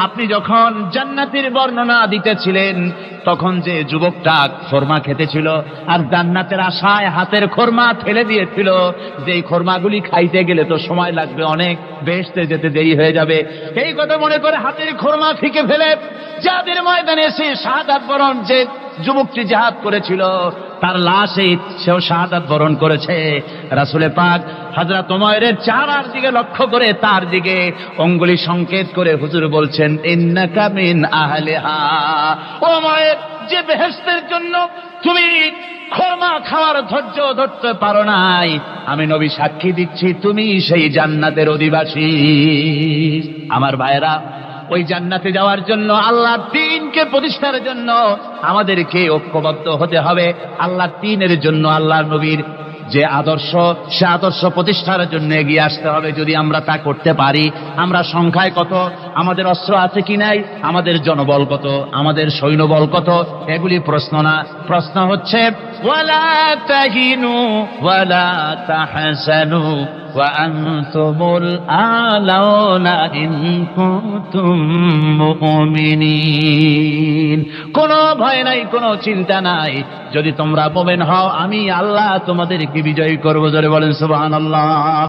আপনি যখন জান্নাতের বর্ণনা দিতেছিলেন তখন যে যুবকটা খরমা খেতেছিল আর জান্নাতের আশায় হাতের খরমা ফেলে দিয়েছিল, যে এই খরমাগুলি খাইতে গেলে তো সময় লাগবে অনেক, বেহেশতে যেতে দেরি হয়ে যাবে, এই কথা মনে করে হাতের খরমা ফিকে ফেলে জিহাদের ময়দানে এসে শাহাদাত বরণ যে যুবকটি জিহাদ করেছিল তার লাশে সেও শাহাদাত বরণ করেছে। রাসূলে পাক হযরত ওমরের চেহারার দিকে লক্ষ্য করে তার দিকে অঙ্গুলি সংকেত করে হুজুর বলছেন, ইন্নাকা মিন আহলিহা। ওমর, যে বেহেশতের জন্য তুমি খোরমা খাওয়ার ধৈর্য ধরতে পারো নাই, আমি নবী সাক্ষী দিচ্ছি তুমি সেই জান্নাতের অধিবাসী। আমার ভাইরা, ওই জান্নাতে যাওয়ার জন্য, আল্লাহর দ্বীনকে প্রতিষ্ঠার জন্য আমাদেরকে ঐক্যবদ্ধ হতে হবে। আল্লাহর দ্বীনের জন্য আল্লাহর নবীর যে আদর্শ, সে আদর্শ প্রতিষ্ঠার জন্য এগিয়ে আসতে হবে। যদি আমরা তা করতে পারি, আমরা সংখ্যায় কত, আমাদের অস্ত্র আছে কি নাই, আমাদের জনবল কত, আমাদের সৈন্যবল কত, এগুলি প্রশ্ন না। প্রশ্ন হচ্ছে ওয়ালা তাহিনু ওয়ালা তাহসানু ওয়া আনতুমুল আলাউনা ইন কুনতুম মুমিনিন। কোনো ভয় নাই, কোনো চিন্তা নাই, যদি তোমরা মুমিন হও আমি আল্লাহ তোমাদেরকে বিজয়ী করবো। জোরে বলেন সুবহানাল্লাহ।